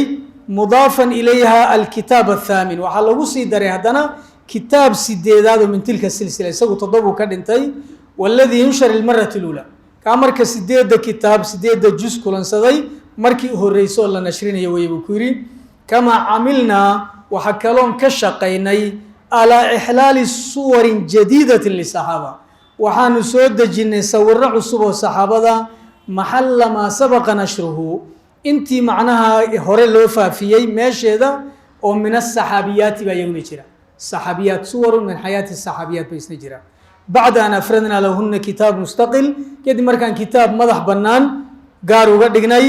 مضافا إليها الكتاب الثامن وحال وصي دري هذانا كتاب سديداد من تلك السلسلة يسوي تضبو كدنتي والذي ينشر المرة الأولى كأمرك سديد كتاب سديد جزء كلن صدي مركي هو الرئيس الله نشرين يوي بكوري كما عملنا وحكلون كشقيني على إحلال صور جديدة للصحابة waxaanu soo dejinay sawirro cusub oo saxaabada maxalla maa sabaqa nashruhu intii macnaha hore loo faafiyey meesheeda oo min asaxaabiyaati baa iyaguna jira saxaabiyaat suwarun min xayaati saxaabiyaat ba isna jira bacda an afradna lahunna kitaab mustaqil kadib markaan kitaab madax bannaan gaar uga dhignay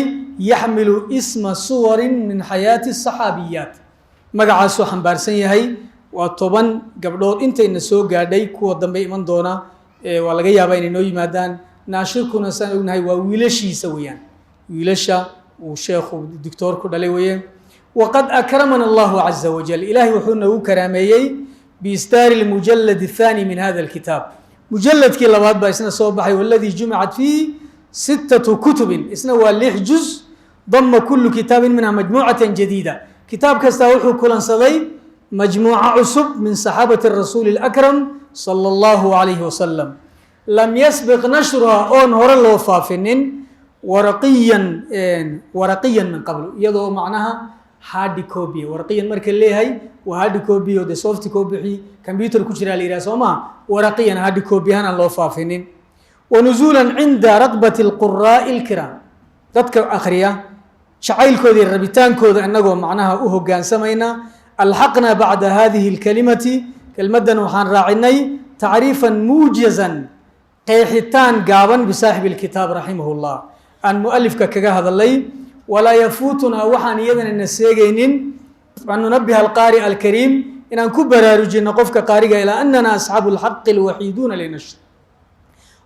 yaxmilu isma suwarin min xayaati saxaabiyaat magacaasuu xambaarsan yahay وطبعا قبلود أنت إن سوق قاعدي كوا دم بيمن دونا ولا جاي عبين إنه يمدان ناشركنا سنة هاي وويلشي سويان ويلشا وشيخ والدكتور كده وياه وقد أكرمنا الله عز وجل إلهي وحنا كرامي بإصدار المجلد الثاني من هذا الكتاب مجلد كلا بعد باسنا صوبحي والذي جمعت فيه 6 كتب اسمه والليح جزء ضم كل كتاب منها مجموعة جديدة كتاب كستوحو كل صدي مجموعة عصب من صحابة الرسول الأكرم صلى الله عليه وسلم لم يسبق نشرها أون هور الوفافنين ورقيا من قبل يضع معناها هارد كوبي ورقيا مركل ليه هاي وهارد كوبي وده سوفت كوبي كمبيوتر كشري على راسه ورقيا هارد كوبي هنا الوفافنين ونزولا عند رغبة القراء الكرام تذكر أخريا شعيل كودي الربيتان كود أنه معناها أوه جان سمينا الحقنا بعد هذه الكلمة كلمة وحان راعيني تعريفا موجزا قيحتان قابا بصاحب الكتاب رحمه الله أن مؤلف كهذا الليل ولا يفوتنا وحان يدن النسيجين أن ننبه القارئ الكريم إن أنكبر رجل نقفك قارئ إلى أننا أصحاب الحق الوحيدون لنشر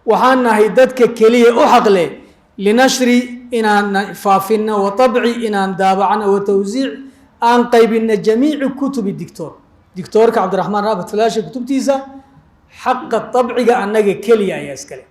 وحان هيدتك كلية أحقله لنشر إن فافنا وطبع إن دابعنا وتوزيع أن قيبنا جميع كتب دكتور عبد الرحمن رابط فلاش كتب تيسا حق الطبع أنك كلية يسكلي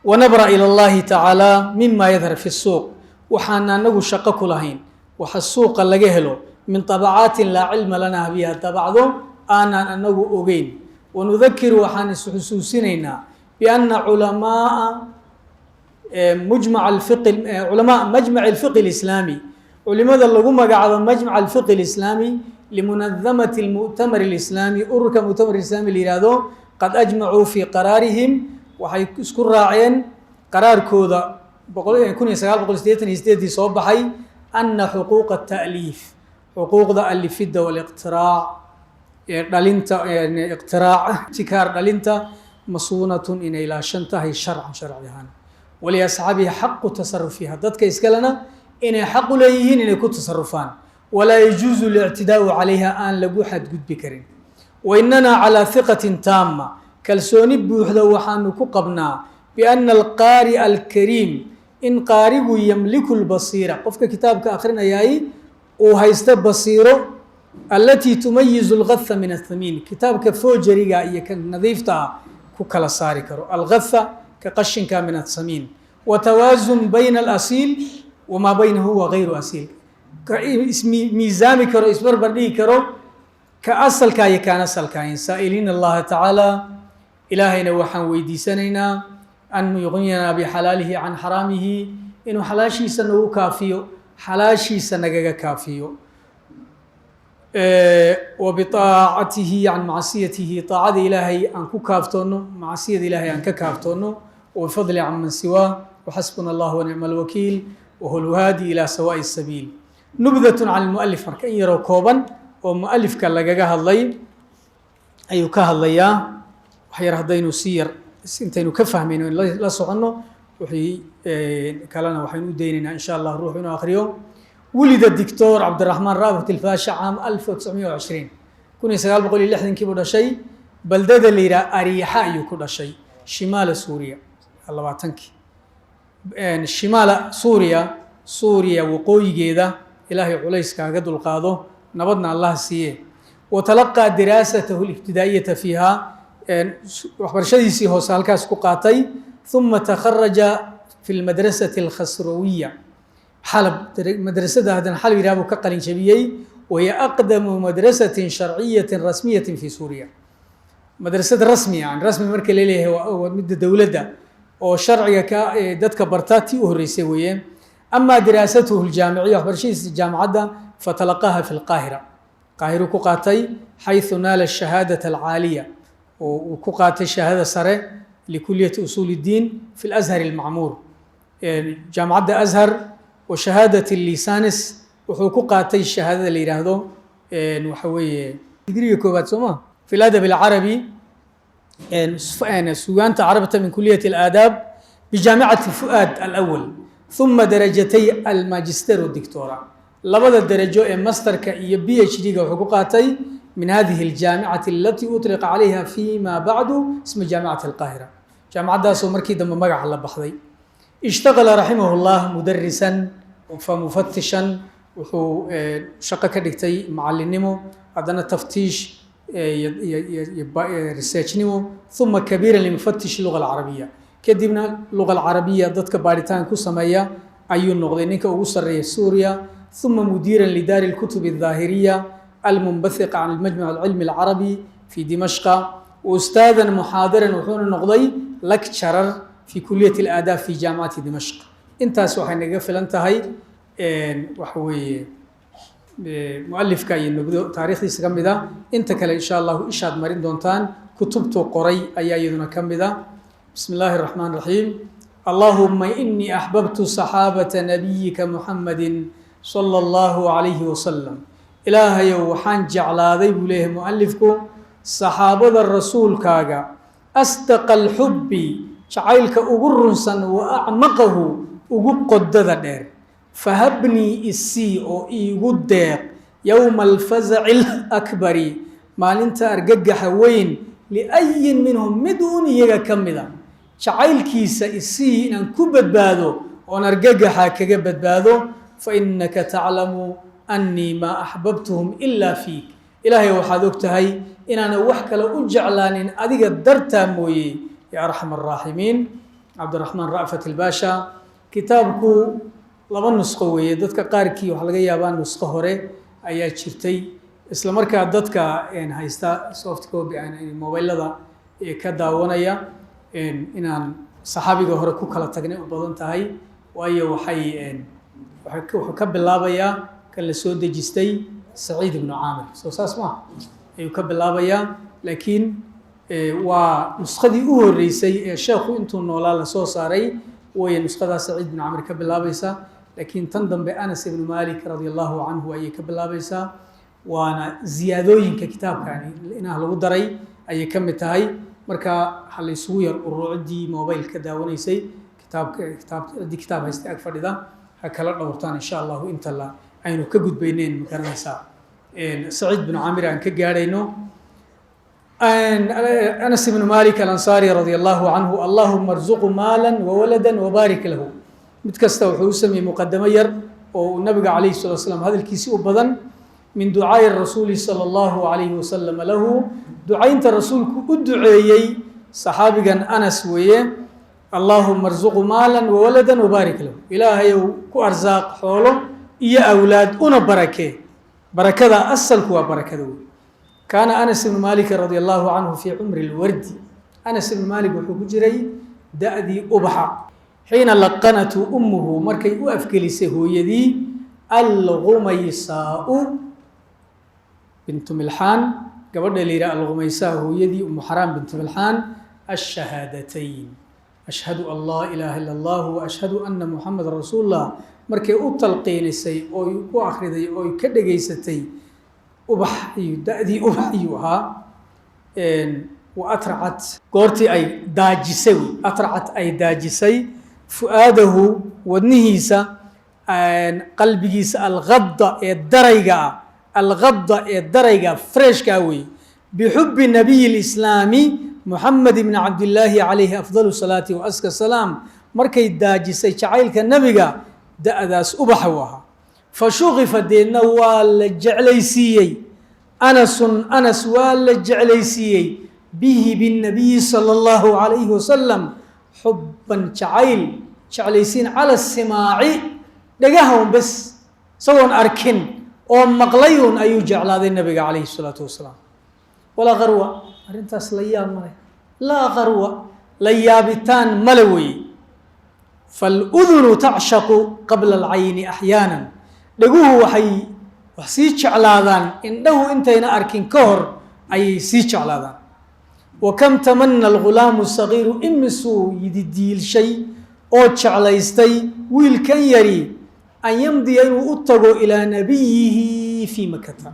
ونبرأ إلى الله تعالى مما يظهر في السوق وحانا نقو شقك لهين وحالسوق اللي جهله من طبعات لا علم لنا بها تبعضهم أنا نقو أغين ونذكر وحان حسوسنا بأن علماء مجمع الفقه الإسلامي ولماذا اللقوم قاعد مجمع الفقه الإسلامي لمنظمة المؤتمر الإسلامي أرك مؤتمر الإسلامي ليرادو قد أجمعوا في قرارهم وحيذكر راعين قرار كودا بقول يكون يسقال بقول استيتي صوب حي أن حقوق التأليف حقوق ذا الفيد والاقتراع دلينتا يعني اقتراع ابتكار دلينتا مصونة إن إلى شنتها الشرع شرعها ولأصحابه حق تصرف فيها ضدك إسكالنا إن حق ليهين إن يكون تصرفان ولا يجوز الاعتداء عليها آن لبوحد قد بكرين وإننا على ثقة تامة كالسوني بوحدة وحانكو قبنا بأن القارئ الكريم إن قارئ يملك البصيرة قفك كتابك آخرنا ياي وهيستب بصيره التي تميز الغث من الثمين كتابك فوجري كان نظيفتها كوكلا صاري كرو الغث كقشن من الثمين وتوازن بين الأصيل وما بينه وغير أصيل اسمي ميزامي كرو اسمر بردي كرو كأصل كاي كان أصل كاين سائلين الله تعالى إلهينا وحن ويدي سنينا أن يغنينا بحلاله عن حرامه إنه حلاشي سنو كافيو حلاشي سنجا كافيو وبطاعته عن معصيته طاعة إلهي أن كافتونه معصية إلهي أن كافتونه وبفضل عن من سواه وحسبنا الله ونعم الوكيل وهو الهادي إلى سواء السبيل نبذة عن المؤلف مركن يرو كوبا ومؤلف كان لقاها الليل أي كهالليا وحير هدينو سير سنتين كفهمين لا صعنه وحي كلنا وحين ديننا إن شاء الله روحنا آخر يوم ولد الدكتور عبد الرحمن رابط الفاشا عام 1920 كوني سقال بقول لي لحظة كبر شيء بلدة اللي أريحاء يكون شيء شمال سوريا الله بعتنك شمال سوريا وقوي جيدة إلهي عليس كعقد القاضي نبضنا الله سيه وتلقى دراسته الابتدائية فيها وحبرشديسي هو سالكاس كقاتي ثم تخرج في المدرسة الخسروية حلب مدرسة هذا حلب يرابو كقلين شبيهي وهي أقدم مدرسة شرعية رسمية في سوريا مدرسة رسمية يعني رسمي مركز ليه هو مدة دولة ده وشرعية كدتك برتاتي وهريسوية أما دراسته الجامعية وحبرشديسي الجامعة فتلقاها في القاهرة كقاتي حيث نال الشهادة العالية وكقاتي الشهادة سرة لكلية أصول الدين في الأزهر المعمور جامعة أزهر وشهادة الليسانس وحقوقاتي الشهادة اللي يراهدو وحوي تدري كوبات سوما في الأدب العربي سوانت عربة من كلية الآداب بجامعة فؤاد الأول ثم درجتي الماجستير والدكتوراه لبدا درجو ماستر كي بي اتش دي وحقوقاتي من هذه الجامعة التي أطلق عليها فيما بعد اسم جامعة القاهرة. جامعة داسو مركي دم مقع الله بحضي. اشتغل رحمه الله مدرسا فمفتشا وحو شقة كدكتي معلنمو عندنا تفتيش ريسيرش نمو ثم كبيرا لمفتش اللغة العربية. كدبنا اللغة العربية ضدك باريتان كسمية أيون نغضينيك وصر سوريا. ثم مديرا لدار الكتب الظاهرية المنبثقة عن المجمع العلمي العربي في دمشق. وأستاذا محاضرا وحون النقضي لكتشرر في كلية الآداب في جامعة دمشق. انت سوحي نقفل انت هاي وحوي مؤلف كاي انه تاريخ دي سكمدا انت كلا ان شاء الله اشهد مرين دونتان كتبته قري ايايدنا كمدا. بسم الله الرحمن الرحيم. اللهم إني أحببت صحابة نبيك محمد صلى الله عليه وسلم. إلهي وحان جعلادي بليه مؤلفكم صحابة الرسول كاغا أصدق الحب شعيلك أغرنسا وأعمقه أغقدد دير فهبني السي أو إيغدير يوم الفزع الأكبر ما لنت أرقق حوين لأي منهم مدون يغا كمدا شعيلكيسا السي إن كبدبادو ونرققها كبدبادو فإنك تعلم أني ما أحببتهم إلا فيك. إلهي وحادوكتهي إن أنا وحكا لو أجعلان أديك الدرتا موي يا أرحم الراحمين. عبد الرحمن رأفت الباشا كتابكو لبن نسخوي ددك قاركي وحلقة يابان نسخه هوري أيات شرتي إسلا مركا ددك إن هايستا سوفت كوبي يعني موبايل لذا كداونايا إن صحابي هوري كوكالا تغني وبضنتهي وأي وحي وحكب اللابيا كان لسود جستي سعيد بن عامر سوساس ما يكب اللابيا لكن ونسخدي الرئيسي الشيخ انتو نولا لسو ساري وهي نسخة سعيد بن عامر كب اللابيسا لكن تنضم بأنس بن مالك رضي الله عنه أي كب اللابيسا وانا زيادوين ككتاب يعني لإنها لو دري أي كم تهي مركا حلي سوير الرعدي موبايل كداونيسي كتاب هيستي أكفر إذا هكلا دورتان إن شاء الله إنت الله أينو كجود بينين مكرنسا سعيد بن عامر عن كجارينو أنس بن مالك الأنصاري رضي الله عنه اللهم ارزقه مالا وولدا وبارك له متكسته وحوسمي مقدمير والنبي عليه الصلاة والسلام هذا الكيسي أبدا من دعاء الرسول صلى الله عليه وسلم له دعاء الرسول كدعيي صحابي أنس ويه اللهم ارزقه مالا وولدا وبارك له. إلهي كأرزاق حوله إيا أولاد أنا بركة أصل كوا بركة. كان أنس بن مالك رضي الله عنه في عمر الورد. أنس بن مالك وحجري دأدي أبحى حين لقنته أمه مركي أفكلسه يدي الغميساء بنت ملحان قبل ليرى الغميساء يدي أم حرام بنت ملحان الشهادتين أشهد أن لا إله إلا الله وأشهد أن محمد رسول الله مركي أطلقينسي أو أخردي أو كدغيستي أبحي دأدي أبحيها وأترعت قرتي أي داجسوي أترعت أي داجسي فؤاده ودنهيسا قلبيس الغضة الدرجة فريش كاوي بحب النبي الإسلامي محمد بن عبد الله عليه أفضل الصلاة وأزكى السلام مركي داجسي شعيلك النبي دأداس أبحوها فشغف دينا والجعليسيي أنس والجعليسيي به بالنبي صلى الله عليه وسلم حبا شعليسين على السماع دقاهم بس سواء أركن أو مقليون أي جعل هذا النبي عليه الصلاة والسلام ولا غروة أرنتاس ليام ملي لا غروة ليابتان ملوي فالأذن تعشق قبل العين أحيانا لقوه وحسيتش على ذان إنه انتين أركن كهر أي سيتش على ذان وكم تمنى الغلام الصغير إمسو يديل شيء أوتش على يستي ويل كان يري أن يمضي وأتقوا إلى نبيه في مكة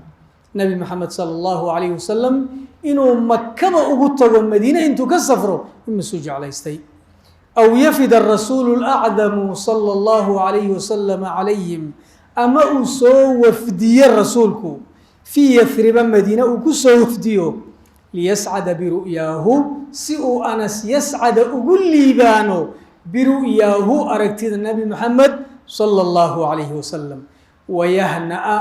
نبي محمد صلى الله عليه وسلم إنه مكة وأتقوا المدينة إنتو كسفروا إمسو على يستي أو يفد الرسول الأعظم صلى الله عليه وسلم عليهم أما أسو وفدي الرسولك fii yathriba madiina uu ku soo wafdiyo liyascada biru'yaahu si uu anas yascada ugu liibaano biru'yaahu aragtida nebi moxamed sala allahu calayhi wasalam wayahna'a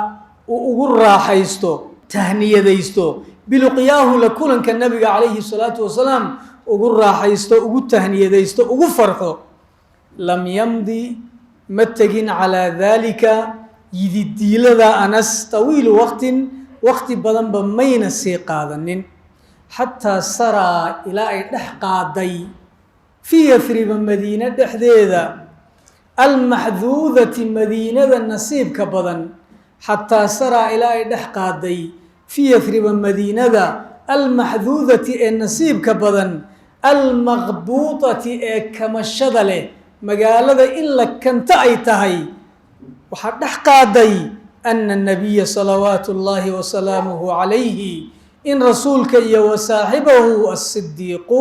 uu ugu raaxaysto tahniyadaysto biluqyaahu la kulanka nabiga calayhi salaatu wasalaam ugu raaxaysto ugu tahniyadaysto ugu farxo lam yamdi ma tegin calaa daalika yididiilada anas tawiilu waqti badanba mayna sii qaadanin xataa saraa ilaa ay dhex qaaday fii yathriba madiine dhexdeeda almaxduudati madiinada nasiibka badan xataa saraa ilaa ay dhex qaaday fii yathriba madiinada almaxduudati ee nasiibka badan almaqbuutati ee kamashada leh magaalada in la kanta ay tahay waxaa dhex qaaday ana nabiya salawaatu اllahi wasalaamuhu calayhi in rasuulka iyo wa saaxibahu asidiiqu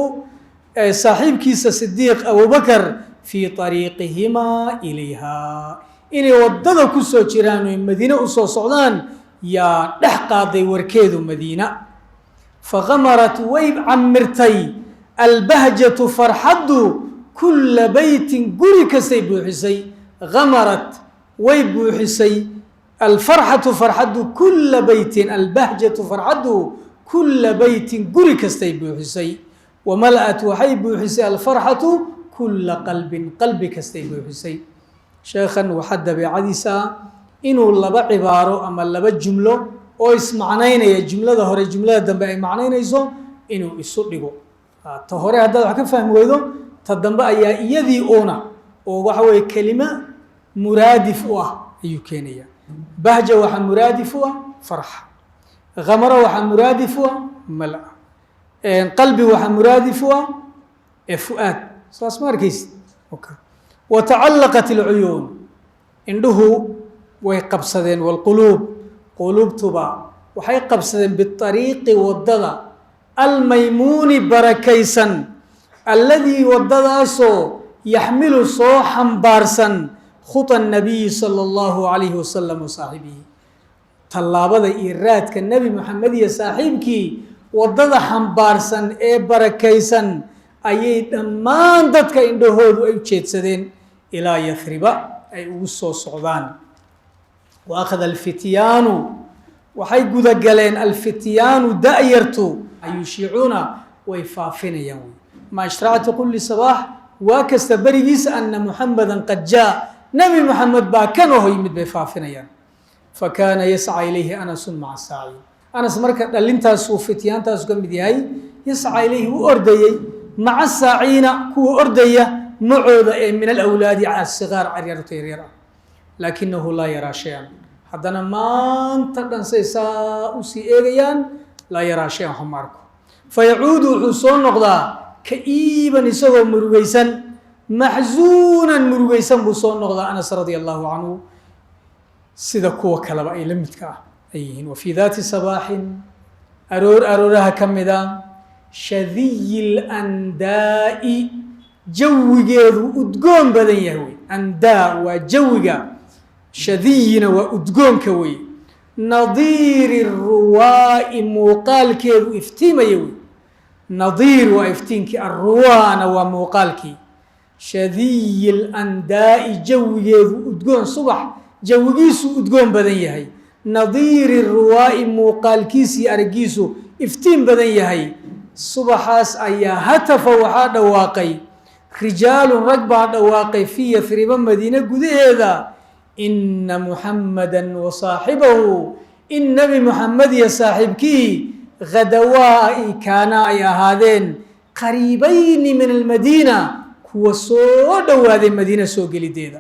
saaxiibkiisa sidiiq abubakar fii طariiqihimaa ilayha inay waddada ku soo jiraan oy madiine usoo socdaan yaa dhex qaaday warkeedu madiina fagamarat way camirtay albahjatu farxaddu kulla beytin guri kastay buuxisay gamarat way buuxisay alfarxatu farxaddu kulla beytin albahjatu farxaddu kulla beytin guri kastay buuxisay wamala'at waxay buuxisay alfarxatu kulla qalbin qalbi kastay buuxisay sheekhan waxaa dabeecadiisa ah inuu laba cibaaro ama laba jumlo oo ismacnaynaya jumlada hore jumlada dambe ay macnaynayso inuu isu dhigo ta hore haddaad wax ka fahmi weydo ta dambe ayaa iyadii una oo waxa weeye kelima muraadif u ah ayuu keenaya bahja waxaa muraadif u ah farxa khamaro waxaa muraadif u ah mala qalbi waxaa muraadif u ah fu'aad saas ma arkaysid watacallaqat alcuyuun indhuhu way qabsadeen walquluub quluubtuba waxay qabsadeen biariiqi waddada almaymuuni barakaysan alladii waddadaasoo yaxmilu soo xambaarsan khuta nabiyi sala allahu calayhi wasalam wa saaxibihi tallaabada iyo raadka nebi moxamed iyo saaxiibkii waddada xambaarsan ee barakaysan ayay dhammaan dadka indhahoodu ay u jeedsadeen ilaa yathriba ay ugu soo socdaan wa akhada alfityaanu waxay gudagaleen alfityaanu da'yartu ayushiicuuna way faafinayaan wey maa ishraacati kulli sabaax waa kasta berigiisa ana muxamedan qad jaa nebi moxamed baa kanoo yimid bay faafinayaan fakaana yasca ilayhi anasun maca saaciin anas marka dhalintaasuu fityaantaasu ka mid yahay yasca ilayhi u ordayey maca saaciina kuwa ordaya macooda ee min alawlaadi asigaar caryarta yaryar ah laakinahu laa yaraa shay-an haddana maanta dhan say saa usii eegayaan laa yaraa shay-an waxma arko fayacuudu wuxuu soo noqdaa ka'iiban isagoo murugaysan maxzuunan murugaysan buu soo noqdaa anas radia allahu canhu sida kuwa kaleba ay la midka ah ay yihiin wa fii daati sabaaxin arooraha ka mida shadiyi landaa'i jawigeedu udgoon badan yahay wey andaa waa jawiga shadiyina waa udgoonka wey nadiiri ruwaa'i muuqaalkeedu iftiimaya wey nadiir waa iftiinkii arruwaana waa muuqaalkii shadiyi landaa'i jawigeedu udgoon subax jawigiisu udgoon badan yahay nadiiri ruwaa'i muuqaalkiisii araggiisu iftiin badan yahay subaxaas ayaa hatafa waxaa dhawaaqay rijaalun rag baa dhawaaqay fii yathriba madiine gudaheeda ina muxammadan wa saaxibahu in nebi moxamed iyo saaxiibkii khadawaa kaana ay ahaadeen qariibayni min almadiina kuwa soo dhowaaday madiina soo gelideeda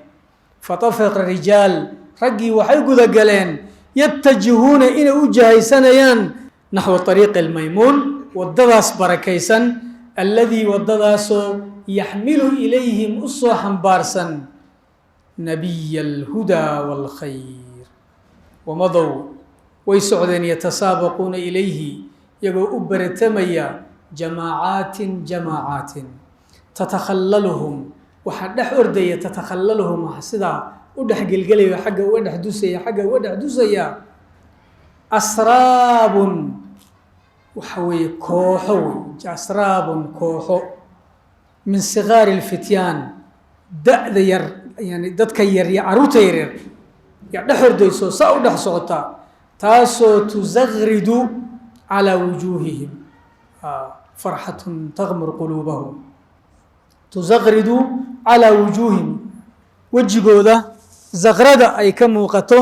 fatafiqa rijaal raggii waxay gudagaleen yatajihuuna inay u jahaysanayaan naxwa ariiqi almaymuun waddadaas barakaysan alladii waddadaasoo yaxmilu ilayhim u soo xambaarsan nabiya alhudaa waalkhayr wamadow way socdeen yatasaabaquuna ilayhi iyagoo u baratamaya jamaacaatin tatakhallaluhum waxaa dhex ordaya tatakhallaluhum sidaa u dhex gelgelaya xagga uga dhex dusaya asraabun waxa weeye kooxo wey asraabun kooxo min sigaari اlfityaan da'da yar yani dadka yar iyo caruurta yaryar yaa dhex hordayso saa u dhex socotaa taasoo tusagridu calaa wujuuhihim farxatun tagmur quluubahum tusagridu calaa wujuuhihim wejigooda zakrada ay ka muuqato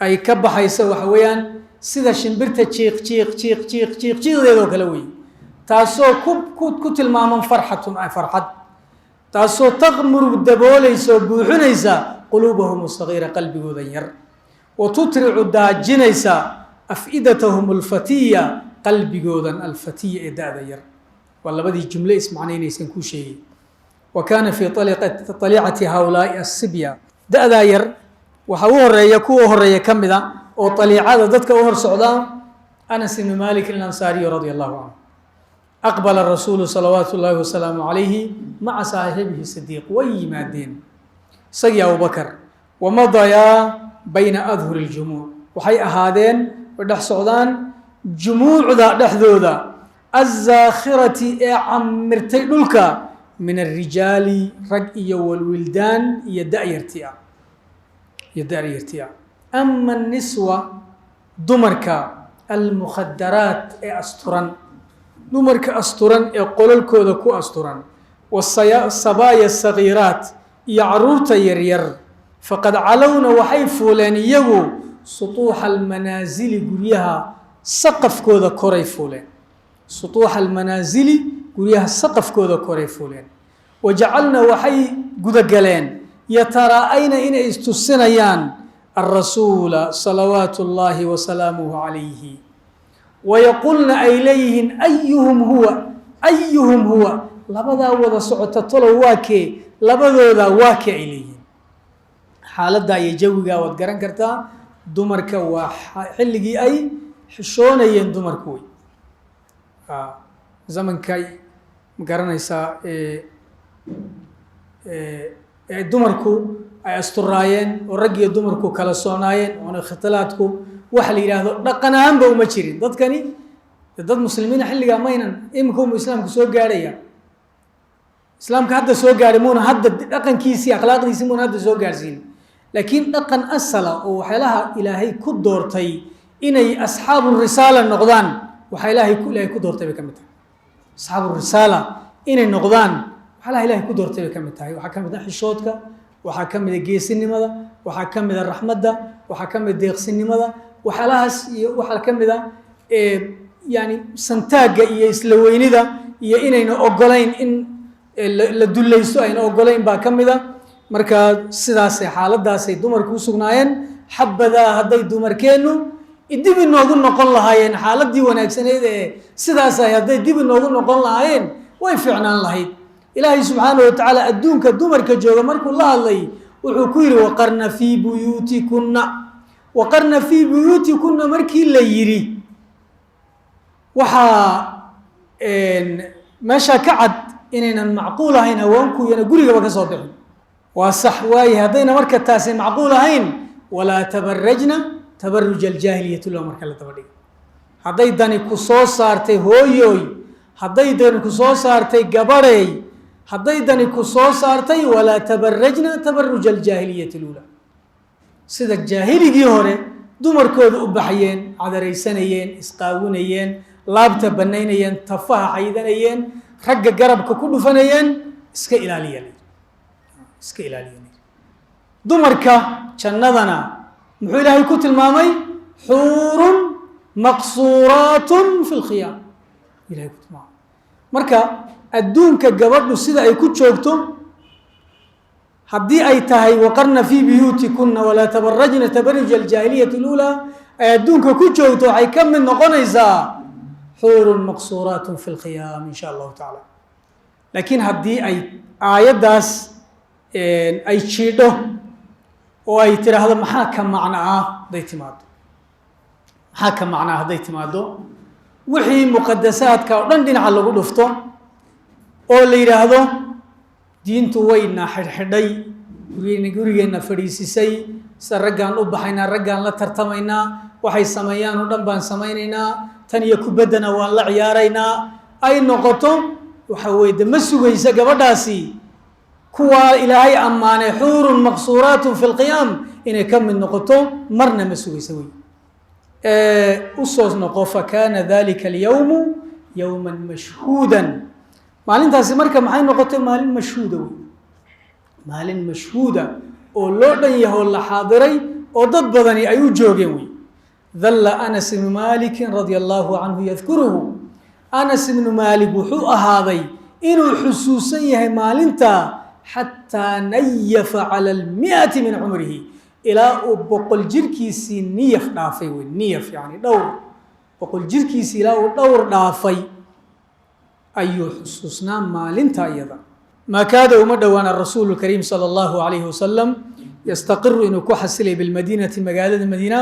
ay ka baxayso waxa weeyaan sida shimbirta jiiqdeedoo kale wey taasoo ku tilmaaman farxatun ay farxad taasoo taqmuru daboolaysa oo buuxinaysa quluubahum sagiira qalbigooda yar wa tutricu daajinaysa afidatahum alfatiya qalbigoodan alfatiya ee da'da yar waa labadii jumle ismacnaynaysan kuu sheegay wa kaana fii alicati haulaai asibya da'daa yar waxaa u horeeya kuwa horeeya ka mida oo aliicada dadka u hor socdaa anas ibni malik alansaariy radia allahu canhu aqbala rasuulu salawaatu llaahi wasalaamu calayhi maca saaxibihi sidiiq way yimaadeen isagii abubakar wamadayaa bayna adhuri ljumuuc waxay ahaadeen way dhex socdaan jumuucda dhexdooda azaakhirati ee camirtay dhulka min alrijaali rag iyo walwildaan iyo da'yarti ah ama aniswa dumarka almukhadaraat ee asturan dumarka asturan ee qololkooda ku asturan wasabaaya sagiiraat iyo caruurta yaryar faqad calowna waxay fuuleen iyagu sutuuxa almanaasili guryaha saqafkooda koray fuuleen sutuuxa almanaasili guryaha saqafkooda koray fuuleen wajacalna waxay gudagaleen yataraa'ayna inay istusinayaan alrasuula salawaatu اllaahi wasalaamuhu calayhi wayaqulna ay leeyihiin ayuhum huwa labadaa wada socota tolow waa kee labadooda waa kee ay leeyihiin xaaladdaa iyo jawigaa waad garan kartaa dumarka waa xilligii ay xishoonayeen dumarku wey zamankay ma garanaysaa dumarku ay asturaayeen oo rag iyo dumarku kala soonaayeen oona ikhtilaadku waxa la yidhaahdo dhaqan ahaanba uma jirin dadkani dad muslimiina xilligaa maynan iminka umu islaamku soo gaadhaya islaamka hadda soo gaadhay muuna hadda dhaqankiisii akhlaaqdiisii muuna hadda soo gaadhsiin laakiin dhaqan asala oo waxyaalaha ilaahay ku doortay inay asxaabu risaala noqdaan waxaa ilaahay ku doortay bay ka mid tahay asxaabu risaala inay noqdaan waxyaalaha ilaahay ku doortay bay ka mid tahay waxaa ka mid ah xishoodka waxaa ka mid a geesinimada waxaa ka mid a raxmadda waxaa ka mid deeqsinimada waxyaalahaas iyo waxaa ka mid a yani santaagga iyo isla weynida iyo inayna ogolayn in la dullaysto ayna ogolayn baa ka mid a markaa sidaasay xaaladaasay dumarku u sugnaayeen xabadaa hadday dumarkeennu dib inoogu noqon lahaayeen xaaladii wanaagsaneyd ee sidaasay hadday dib inoogu noqon lahaayeen way fiicnaan lahayd ilaahay subxaanahu watacaala adduunka dumarka jooga markuu la hadlay wuxuu ku yidhi waqarna fii buyuutikunna markii la yidhi waxaa meeshaa ka cad inaynan macquul ahayn haweenku iyana gurigaba ka soo bixin waa sax waaye haddayna marka taasi macquul ahayn walaa tabarajna tabaruj aljaahiliyati lo marka la daba dhigo hadday dani ku soo saartay hooyooy hadday dani ku soo saartay gabadheey hadday dani ku soo saartay walaa tabarajna tabaruj aljaahiliyati lula sida jaahiligii hore dumarkooda u baxyeen cadaraysanayeen isqaawinayeen laabta banaynayeen tafaha xaydanayeen ragga garabka ku dhufanayeen iska ilaaliya dumarka jannadana muxuu ilaahay ku tilmaamay xuurun maqsuuraatun fi lkhiyaam ilahay ku tilmaamay marka adduunka gabadhu sida ay ku joogto haddii ay tahay waqarna fii buyuutikunna walaa tabarajna tabaruj aljaahiliyati lulaa ay adduunka ku joogto waxay ka mid noqonaysaa xuurun maqsuuraatun fi lkhiyaam in sha allahu tacaala laakiin haddii ay aayaddaas ay jiidho oo ay tiraahdo maxaa ka macno ah hadday timaado wixii muqadasaadka oo dhan dhinaca lagu dhufto oo la yidhaahdo diintu wayna xidhxidhay gurigeenna fadhiisisay sida raggaan u baxaynaa raggaan la tartamaynaa waxay sameeyaan oo dhan baan samaynaynaa tan iyo kubaddana waan la ciyaaraynaa ay noqoto waxa weeye de ma sugaysa gabadhaasi kuwaa ilaahay ammaanay xuurun maqsuuraatun fi lqiyaam inay ka mid noqoto marna ma sugaysa wey usoo noqo fakaana dalika alyawmu yowman mashhuudan maalintaasi marka maxay noqotay maalin mashhuuda wey maalin mashhuuda oo loo dhan yahoo la xaadiray oo dad badani ay u joogeen wey dalla anas ibnu maalikin radia allahu canhu yadkuruhu anas ibnu maalik wuxuu ahaaday inuu xusuusan yahay maalinta xataa nayafa cala almi'ati min cumrihi ilaa uu boqol jirkiisii niyaf dhaafay wey niyaf yani dhowr boqol jirkiisii ilaa uu dhowr dhaafay ayuu xusuusnaa maalinta iyada maa kaada uma dhowaana rasuulu lkariim sala allahu calayhi wasalam yastaqiru inuu ku xasilay bilmadiinati magaalada madiina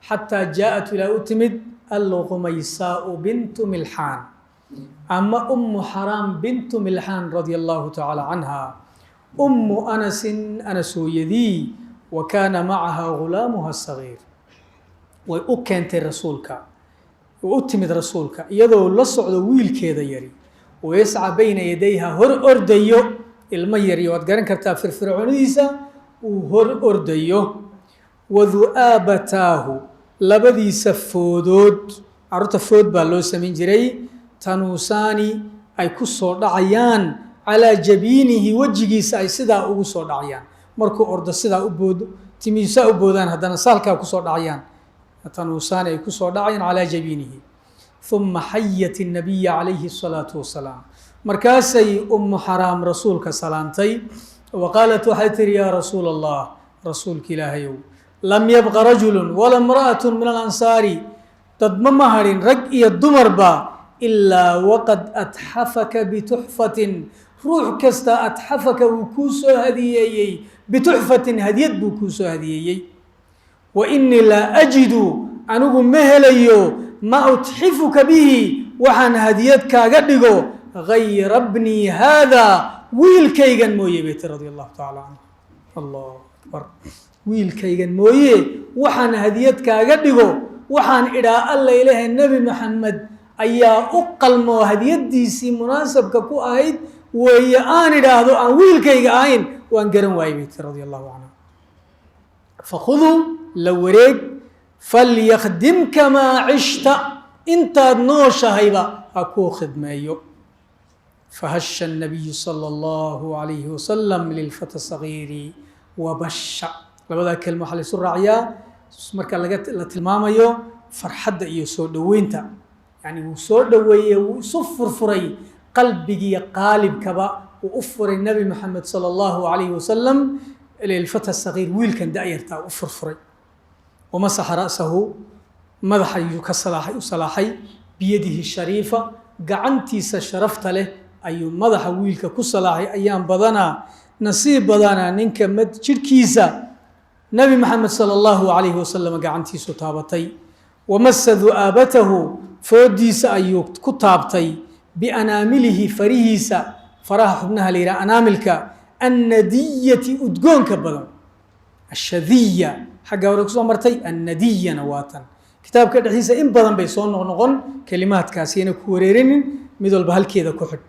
xataa jaaءat ilaa u timid alqumaysaau bintu milxaan ama umu xaraam bintu milxaan radia allahu tacaala canha umu anasin anas hooyadii wa kaana macaha gulaamuha sagiir way u keentay rasuulka way u timid rasuulka iyadoo la socdo wiilkeeda yari wayasca bayna yadayha hor ordayo ilmo yari waad garan kartaa firfircoonidiisa uu hor ordayo wadu'aabataahu labadiisa foodood carruurta food baa loo samayn jiray tanuusaani ay ku soo dhacayaan calaa jabiinihi wejigiisa ay sidaa ugu soo dhacayaan markuu ordo sidaa u boodo timihiisaa u boodaan haddana saalkaa kusoo dhacayaan tanuusaani ay kusoo dhacayaan calaa jabiinihi uma xayat الnabiya calayhi الsalaatu wasalaam markaasay umu xaraam rasuulka salaantay wa qaalat waxay tihi yaa rasuula allah rasuulka ilaahayow lam yabqa rajulu wala imra'atu min alansaari dad ma harin rag iyo dumarba ilaa waqad atxafaka bituxfatin ruux kasta atxafaka wuu kuu soo hadiyeeyey bituxfatin hadiyad buu kuu soo hadiyeeyey wa inii laa ajidu anigu ma helayo ma utxifuka bihi waxaan hadiyad kaaga dhigo gayra bnii haada wiilkaygan mooye bay ti radia allahu tacaala canhu allahu akbar wiilkaygan mooye waxaan hadiyad kaaga dhigo waxaan idhaa alla ilaahay nebi maxamed ayaa u qalmoo hadiyadiisii munaasabka ku ahayd weeye aan idhaahdo aan wiilkayga ahayn waan garan waayey bay ti radia allahu canha fakhuduu la wareeg falyakhdimka maa cishta intaad nooshahayba ha kuu khidmeeyo fahasha الnabiyu salى اllahu عalayhi wasalam lilfata sagiiri wabasha labadaa kelma waxaa la isu raaciyaa marka la tilmaamayo farxadda iyo soo dhoweynta yani wuu soo dhoweeyey wuu isu furfuray qalbigiiyo qaalibkaba uu u furay nebi moxamed salى اllahu عalayhi wasalam lilfata sagiir wiilkan da-yartaa u furfuray wamasaxa ra'sahu madaxa ayuu ka u salaaxay biyadihi shariifa gacantiisa sharafta leh ayuu madaxa wiilka ku salaaxay ayaan badanaa nasiib badanaa ninka jidhkiisa nebi maxamed sala allahu calayhi wasalam gacantiisu taabatay wamasa du'aabatahu foodiisa ayuu ku taabtay bianaamilihi farihiisa faraha xubnaha la yidhaha anaamilka annadiyati udgoonka badan ashadiya xagga hore kusoo martay annadiyana waatan kitaabka dhexdiisa in badan bay soo noqnoqon kelimaadkaasiyna ku wareerinin mid walba halkeeda ku xidh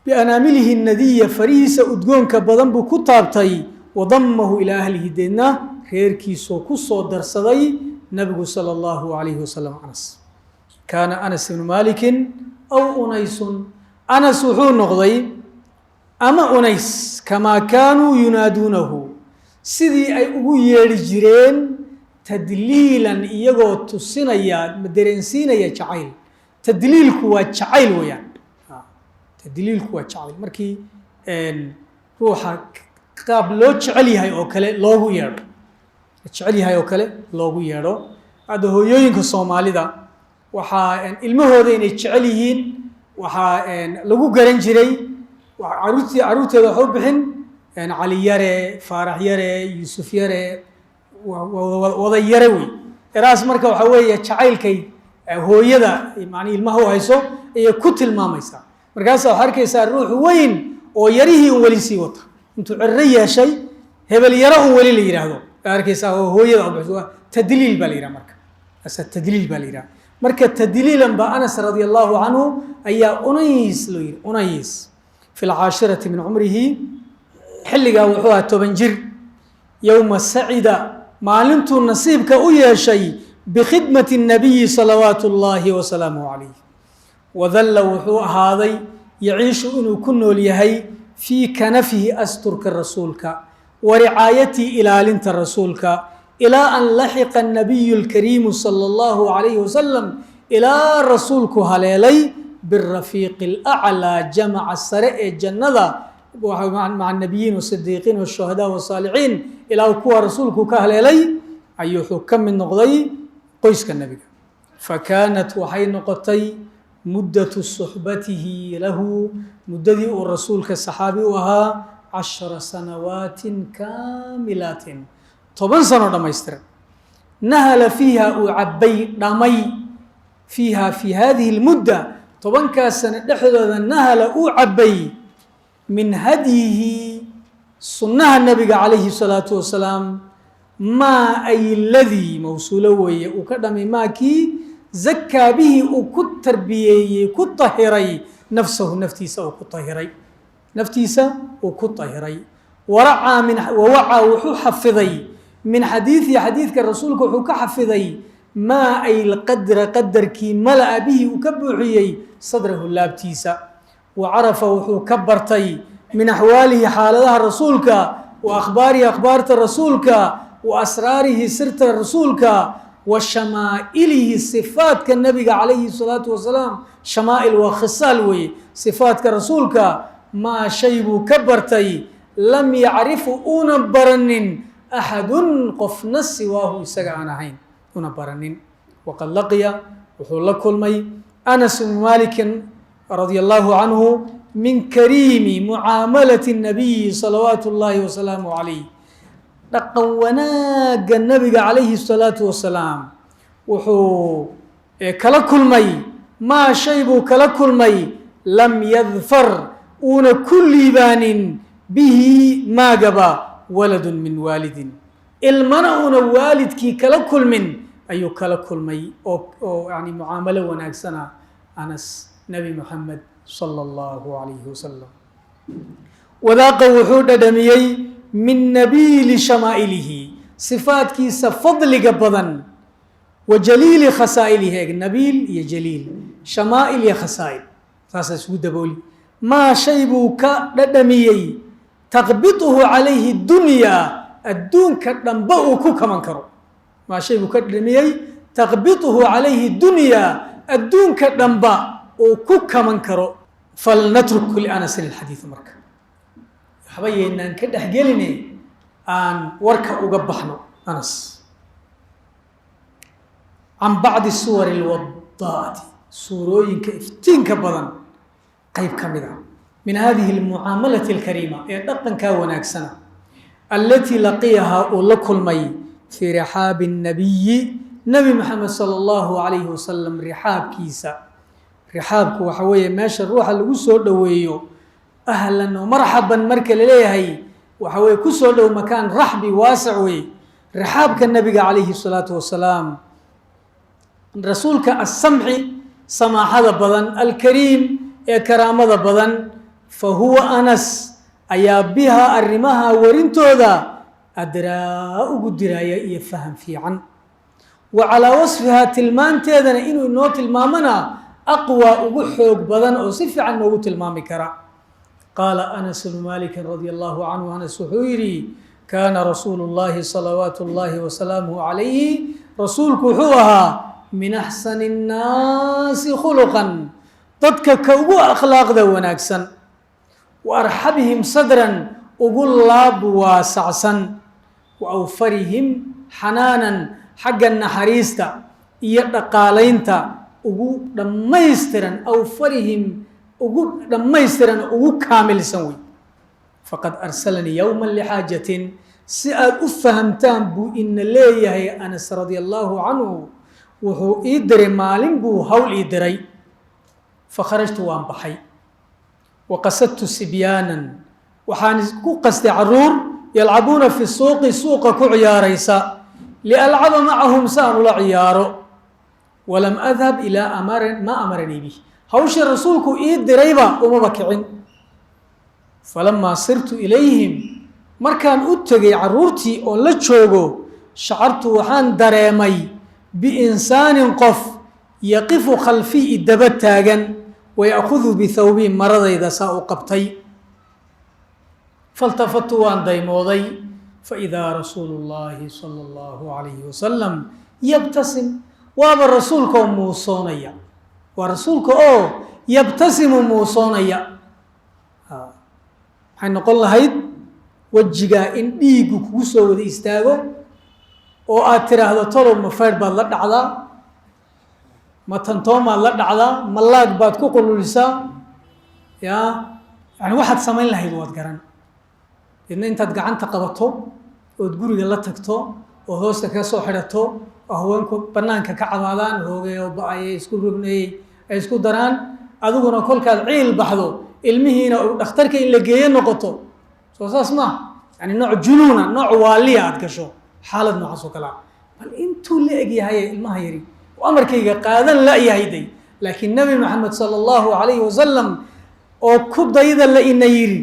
bianaamilihi nadiya farihiisa udgoonka badan buu ku taabtay wadamahu ilaa ahlihi deedna reerkiisoo ku soo darsaday nabigu sala allahu calayhi wasalam anas kaana anas ibnu maalikin aw unaysun anas wuxuu noqday ama unays kamaa kaanuu yunaaduunahu sidii ay ugu yeedhi jireen tadliilan iyagoo tusinaya dareensiinaya jacayl tadliilku waa jacayl weyaan tadliilku waa jacayl markii ruuxa qaab loo jecel yahay oo kale loogu yeedho jecel yahay oo kale loogu yeedho hadda hooyooyinka soomaalida waxaa ilmahooda inay jecel yihiin waxaa lagu garan jiray caruurteeda waxa u bixin cali yare faarax yare yuusuf yare wada yare wey eraas marka waxaa weeye jacaylkay hooyada mani ilmaha u hayso ayay ku tilmaamaysaa markaasa waxaa arkaysaa ruux weyn oo yarihii un weli sii wata intuu cirro yeeshay hebel yaro un weli la yidhaahdo aa arkaysaa oo hooyada tadliil baa la yidhaha marka asa tadliil baa la yidhaha marka tadliilan ba anas radia allahu canhu ayaa unays loo yidhi unays fi lcaashirati min cumrihi xilligaa wuxuu ahaa 10 jir yowma sacida maalintuu nasiibka u yeeshay bikhidmati الnabiyi salawaatu اllahi wasalaamuh calayh wadalla wuxuu ahaaday yaciishu inuu ku nool yahay fii kanafihi asturka rasuulka wa ricaayatii ilaalinta rasuulka ilaa an laxiqa الnabiyu اlkariimu salى اllahu calayhi wasalam ilaa rasuulku haleelay birafiiqi اlaclaa jamaca sare ee jannada maca الnabiyiin wالsidiiqiin wالshuhadaa wالsaalixiin ilaa kuwa rasuulku ka haleelay ayuu wuxuu ka mid noqday qoyska nebiga fakaanat waxay noqotay muddatu suxbatihi lahu muddadii uu rasuulka saxaabi u ahaa 10 sanawaatin kaamilaatin 10 sano dhammaystiran nahala fiiha uu cabbay dhamay fiiha fii hadihi اlmudda 10kaa sano dhexdooda nahala uu cabbay min hadyihi sunnaha nabiga calayhi الsalaatu wasalaam maa ay ladii mawsuulo weeye uu ka dhamay maakii zakaa bihi uu ku tarbiyeeyey ku tahiray nafsahu naftiisa uu ku tahiray naftiisa uu ku tahiray wawacaa wuxuu xafiday min xadiidihi xadiidka rasuulka wuxuu ka xafiday maa ay lqadra qadarkii mala'a bihi uu ka buuxiyey sadrahu laabtiisa wa carafa wuxuu ka bartay min axwaalihi xaaladaha rasuulka wa akhbaarihi akhbaarta rasuulka wa asraarihi sirta rasuulka wa shamaa'ilihi sifaatka nabiga calayhi الsalaatu wasalaam shamaa'il waa khisaal weeye sifaatka rasuulka maa shay buu ka bartay lam yacrifu una baranin axadun qofna siwaahu isaga aan ahayn una baranin waqad laqiya wuxuu la kulmay anas bnu malikin radia allahu canhu min kariimi mucaamalati الnabiyi salawaatu اllahi wasalaamu calayh dhaqan wanaagga nabiga calayhi الsalaatu wasalaam wuxuu kala kulmay maa shay buu kala kulmay lam yadfar uuna ku liibaanin bihi maagaba waladun min waalidin ilmana uuna waalidkii kala kulmin ayuu kala kulmay oo yani mucaamalo wanaagsana anas nebi moxamed salى اllahu calayhi wasalam wadaaqa wuxuu dhadhamiyey min nabiili shamaa'ilihi sifaadkiisa fadliga badan wa jaliili khasaa'ilihi eeg nabiil iyo jaliil shamaa'il iyo khasaa'il saasa isugu dabooli maa shay buu ka dhadhamiyey taqbiduhu calayhi dunyaa adduunka dhanba uu ku kaman karo maa shay buu ka dhadhamiyey taqbiduhu calayhi dunyaa adduunka dhanba uu ku kaman karo falnatruk lianasin alxadiid marka waxba yeynaan ka dhex geline aan warka uga baxno anas can bacdi suwari اlwadaati suurooyinka iftiinka badan qeyb ka mid a min hadihi اlmucaamalati اlkariima ee dhaqankaa wanaagsana alatii laqiyahaa uu la kulmay fii rixaabi الnabiyi nebi moxamed salى اllahu calayhi wasalam rixaabkiisa rixaabku waxa weeye meesha ruuxa lagu soo dhoweeyo ahlan o marxaban marka la leeyahay waxa weye ku soo dhow makaan raxbi waasac wey rixaabka nabiga calayhi الsalaatu wasalaam rasuulka asamxi samaaxada badan alkariim ee karaamada badan fa huwa anas ayaa biha arrimaha warintooda adraa ugu diraaya iyo faham fiican wa calaa wasfihaa tilmaanteedana inuu inoo tilmaamana aqwa ugu xoog badan oo si fiican noogu tilmaami kara qaala anas bnu malikin radia allahu canhu anas wuxuu yidhi kaana rasuulu اllahi salawaatu اllahi wasalaamuhu calayhi rasuulku wuxuu ahaa min axsani الnaasi khuluqan dadka ka ugu akhlaaqda wanaagsan wa arxabihim sadran ugu laab waasacsan wa awfarihim xanaanan xagga naxariista iyo dhaqaalaynta ugu dhammaystiran awfarihim ugu dhammaystiran ugu kaamilsan wey faqad arsalanii yowma lixaajatin si aad u fahamtaan buu ina leeyahay anas radia allahu canhu wuxuu ii diray maalin buu hawl ii diray fakharajtu waan baxay wa qasadtu sibyaanan waxaan ku qastay caruur yalcabuuna fi suuqi suuqa ku ciyaaraysa lialcaba macahum saan ula ciyaaro walam adhab ilaa ma amaranii bih hawshii rasuulku ii dirayba umaba kicin falamaa sirtu ilayhim markaan u tegay carruurtii oo la joogo shacartu waxaan dareemay biinsaanin qof yaqifu khalfii idaba taagan waya'khudu bithawbii maradayda saa u qabtay faltafatu waan daymooday faidaa rasuulu llaahi sala allahu calayhi wasalam yabtasim waaba rasuulka oo muusoonaya waa rasuulka oo yabtasimu muusoonaya maxay noqon lahayd wejigaa in dhiiggu kugu soo wada istaago oo aad tiraahdo talow ma feydh baad la dhacdaa ma tantoomaad la dhacdaa ma laag baad ku qululisaa yani waxaad samayn lahayd waad garan idna intaad gacanta qabato ood guriga la tagto ood hoosta kaga soo xidhato oo haweenku bannaanka ka cabaadaan hoogay oo ba-ayay isku rogneeyey ay isku daraan adiguna kolkaad ciil baxdo ilmihiina dhakhtarka in la geeyo noqoto soo saas maaha yani nooc junuuna nooc waaliya aad gasho xaalad noocaas oo kalea bal intuu la eg yahay ilmaha yari oo amarkayga qaadan la-yahay day laakiin nebi maxamed sala allahu calayhi wasalam oo ku dayda la ina yiri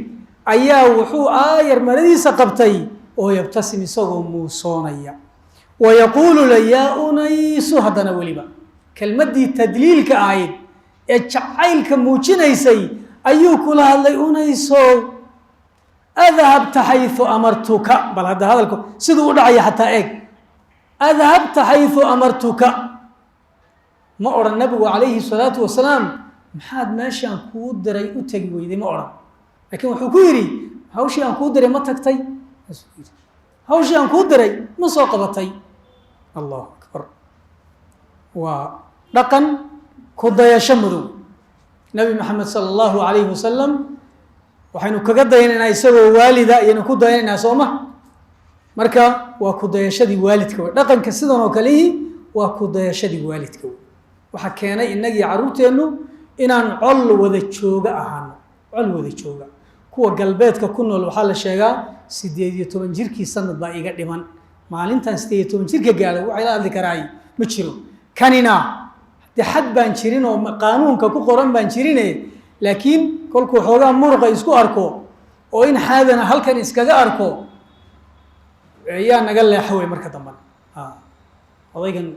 ayaa wuxuu aayar maradiisa qabtay oo yabtasim isagoo muusoonaya wayaquulu la yaa unaysu haddana weliba kelmaddii tadliilka ahayd ee jacaylka muujinaysay ayuu kula hadlay unaysow adhabta xayu amartuka bal hadda hadalku siduu u dhacaya xataa eeg adhabta xayu amartuka ma odhan nabigu calayhi salaatu wasalaam maxaad meeshaan kuu diray u tegi weyday ma odhan laakiin wuxuu ku yidhi hawshii aan kuu diray ma tagtay hawshii aan kuu diray ma soo qabatay allahu akbar waa dhaqan ku dayasho madow nabi maxamed sala allahu calayhi wasalam waxaynu kaga dayanaynaa isagoo waalida ayaynu ku dayanaynaa sooma marka waa ku dayashadii waalidka wey dhaqanka sidan oo kalihii waa ku dayashadii waalidka wey waxaa keenay innagii carruurteennu inaan col wada jooga ahaano col wada jooga kuwa galbeedka ku nool waxaa la sheegaa 18 jirkii sanad baa iga dhiman maalintan 18 jirka gaadhay waxay la hadli karaay ma jiro kanina de xad baan jirin oo qaanuunka ku qoran baan jirine laakiin kolkuu xoogaa muruqa isku arko oo in xaadana halkan iskaga arko ayaa naga leexa wey marka damban odaygan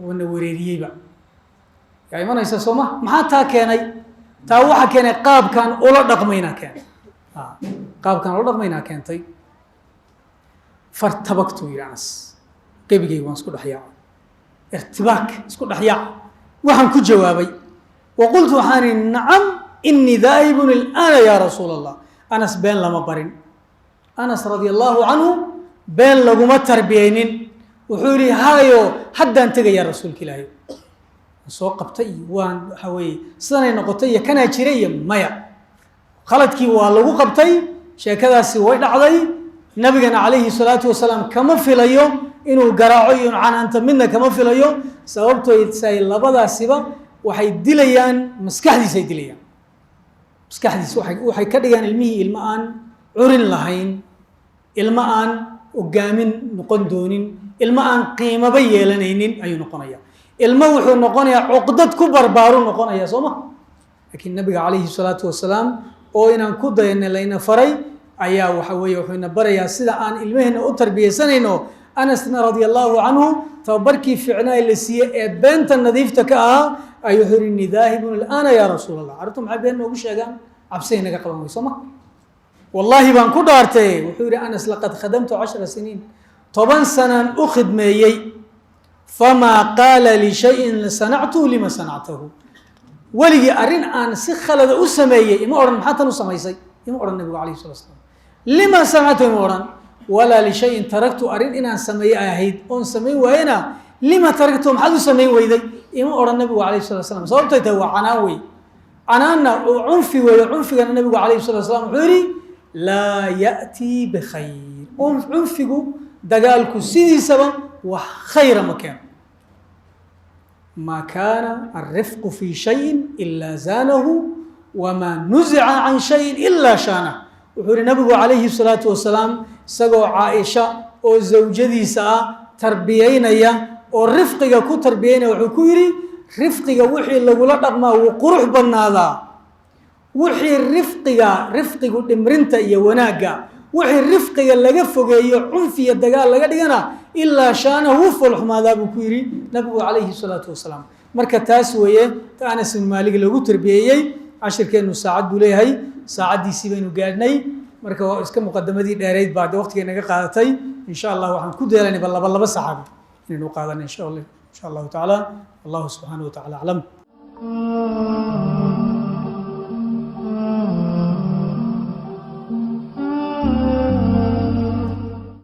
wana wareeriyeyba yaa imanaysa sooma maxaa taa keenay taa waxaa keenay qaabkan ula dhaqmaynaa keenay qaabkan ula dhaqmaynaa keentay fartabagtu yidhi anas gebigay waan isku dhexyaaca irtibaak isku dhexyaac waxaan ku jawaabay waqultu waxaan ihi nacam inii daahibun ilaana yaa rasuula allah anas been lama barin anas radia allahu canhu been laguma tarbiyeynin wuxuu yihi hayo haddaan tegayaa rasuulka ilaahay soo qabtay iyo waan waxa weeye sidanay noqotay iyo kanaa jiray iyo maya khaladkii waa lagu qabtay sheekadaasi way dhacday nabigana calayhi salaatu wasalaam kama filayo inuu garaaco iyo canaanta midna kama filayo sababtoo say labadaasiba waxay dilayaan maskaxdiisay dilayaan maskaxdiis waxay ka dhigaan ilmihii ilmo aan curin lahayn ilmo aan ogaamin noqon doonin ilmo aan qiimaba yeelanaynin ayuu noqonaya ilmo wuxuu noqonayaa cuqdad ku barbaaru noqonaya soo ma laakiin nabiga calayhi salaatu wasalaam oo inaan ku dayana layna faray ayaa waxa weeye wuxuu ina barayaa sida aan ilmaheena u tarbiyeysanayno anasna radia allahu canhu tababarkii fiicnaa la siiyey ee beenta nadiifta ka ahaa ayuu wuxuu yihi innii daahibun ilaana yaa rasuul allah carruurtu maxay been noogu sheegaan cabsihay naga qaban wey soo ma wallaahi baan ku dhaartay wuxuu yihi anas laqad khadamtu 10 siniin 10 sanaan u khidmeeyey famaa qaala lishayin sanactuhu lima sanactahu weligii arrin aan si khalada u sameeyey ima odhan maxaa tan u samaysay ima odhan nabigu calayhi salatu wasalaam lima sanactahu ima odhan walaa lishayin taraktu arrin inaan sameeye ay ahayd oon samayn waayena lima taraktu maxaad u samayn weyday ima odhan nabigu calayhi salatu wasalaam sababtay tahay waa canaan wey canaanna oo cunfi weeye cunfigana nabigu calayhi salatu wasalaam wuxuu yidhi laa ya'tii bikhayr cunfigu dagaalku sidiisaba wax khayra ma keeno maa kaana alrifqu fii shayin ilaa zaanahu wamaa nuzica can shayin ilaa shaanah wuxuu yihi nabigu calayhi salaatu wasalaam isagoo caaisha oo zawjadiisa ah tarbiyeynaya oo rifqiga ku tarbiyeynaya wuxuu ku yidhi rifqiga wixii lagula dhaqmaa wuu qurux badnaadaa wixii rifqigu dhimrinta iyo wanaagga wixii rifqiga laga fogeeyo cunfi iyo dagaal laga dhigana ilaa shaanahu wuu foolxumaadaa buu ku yidhi nabigu calayhi salaatu wasalaam marka taas weeye ta Anas bin Maalik lagu tarbiyeeyey cashirkeennu saacad buu leeyahay saacaddiisii baynu gaadhnay marka waa iska muqadamadii dheerayd baa waqtiga naga qaadatay insha Allah waxaan ku deelanay laba saxaabi inaynu qaadano insha Allah taala wallahu subhanahu wa ta'ala a'lam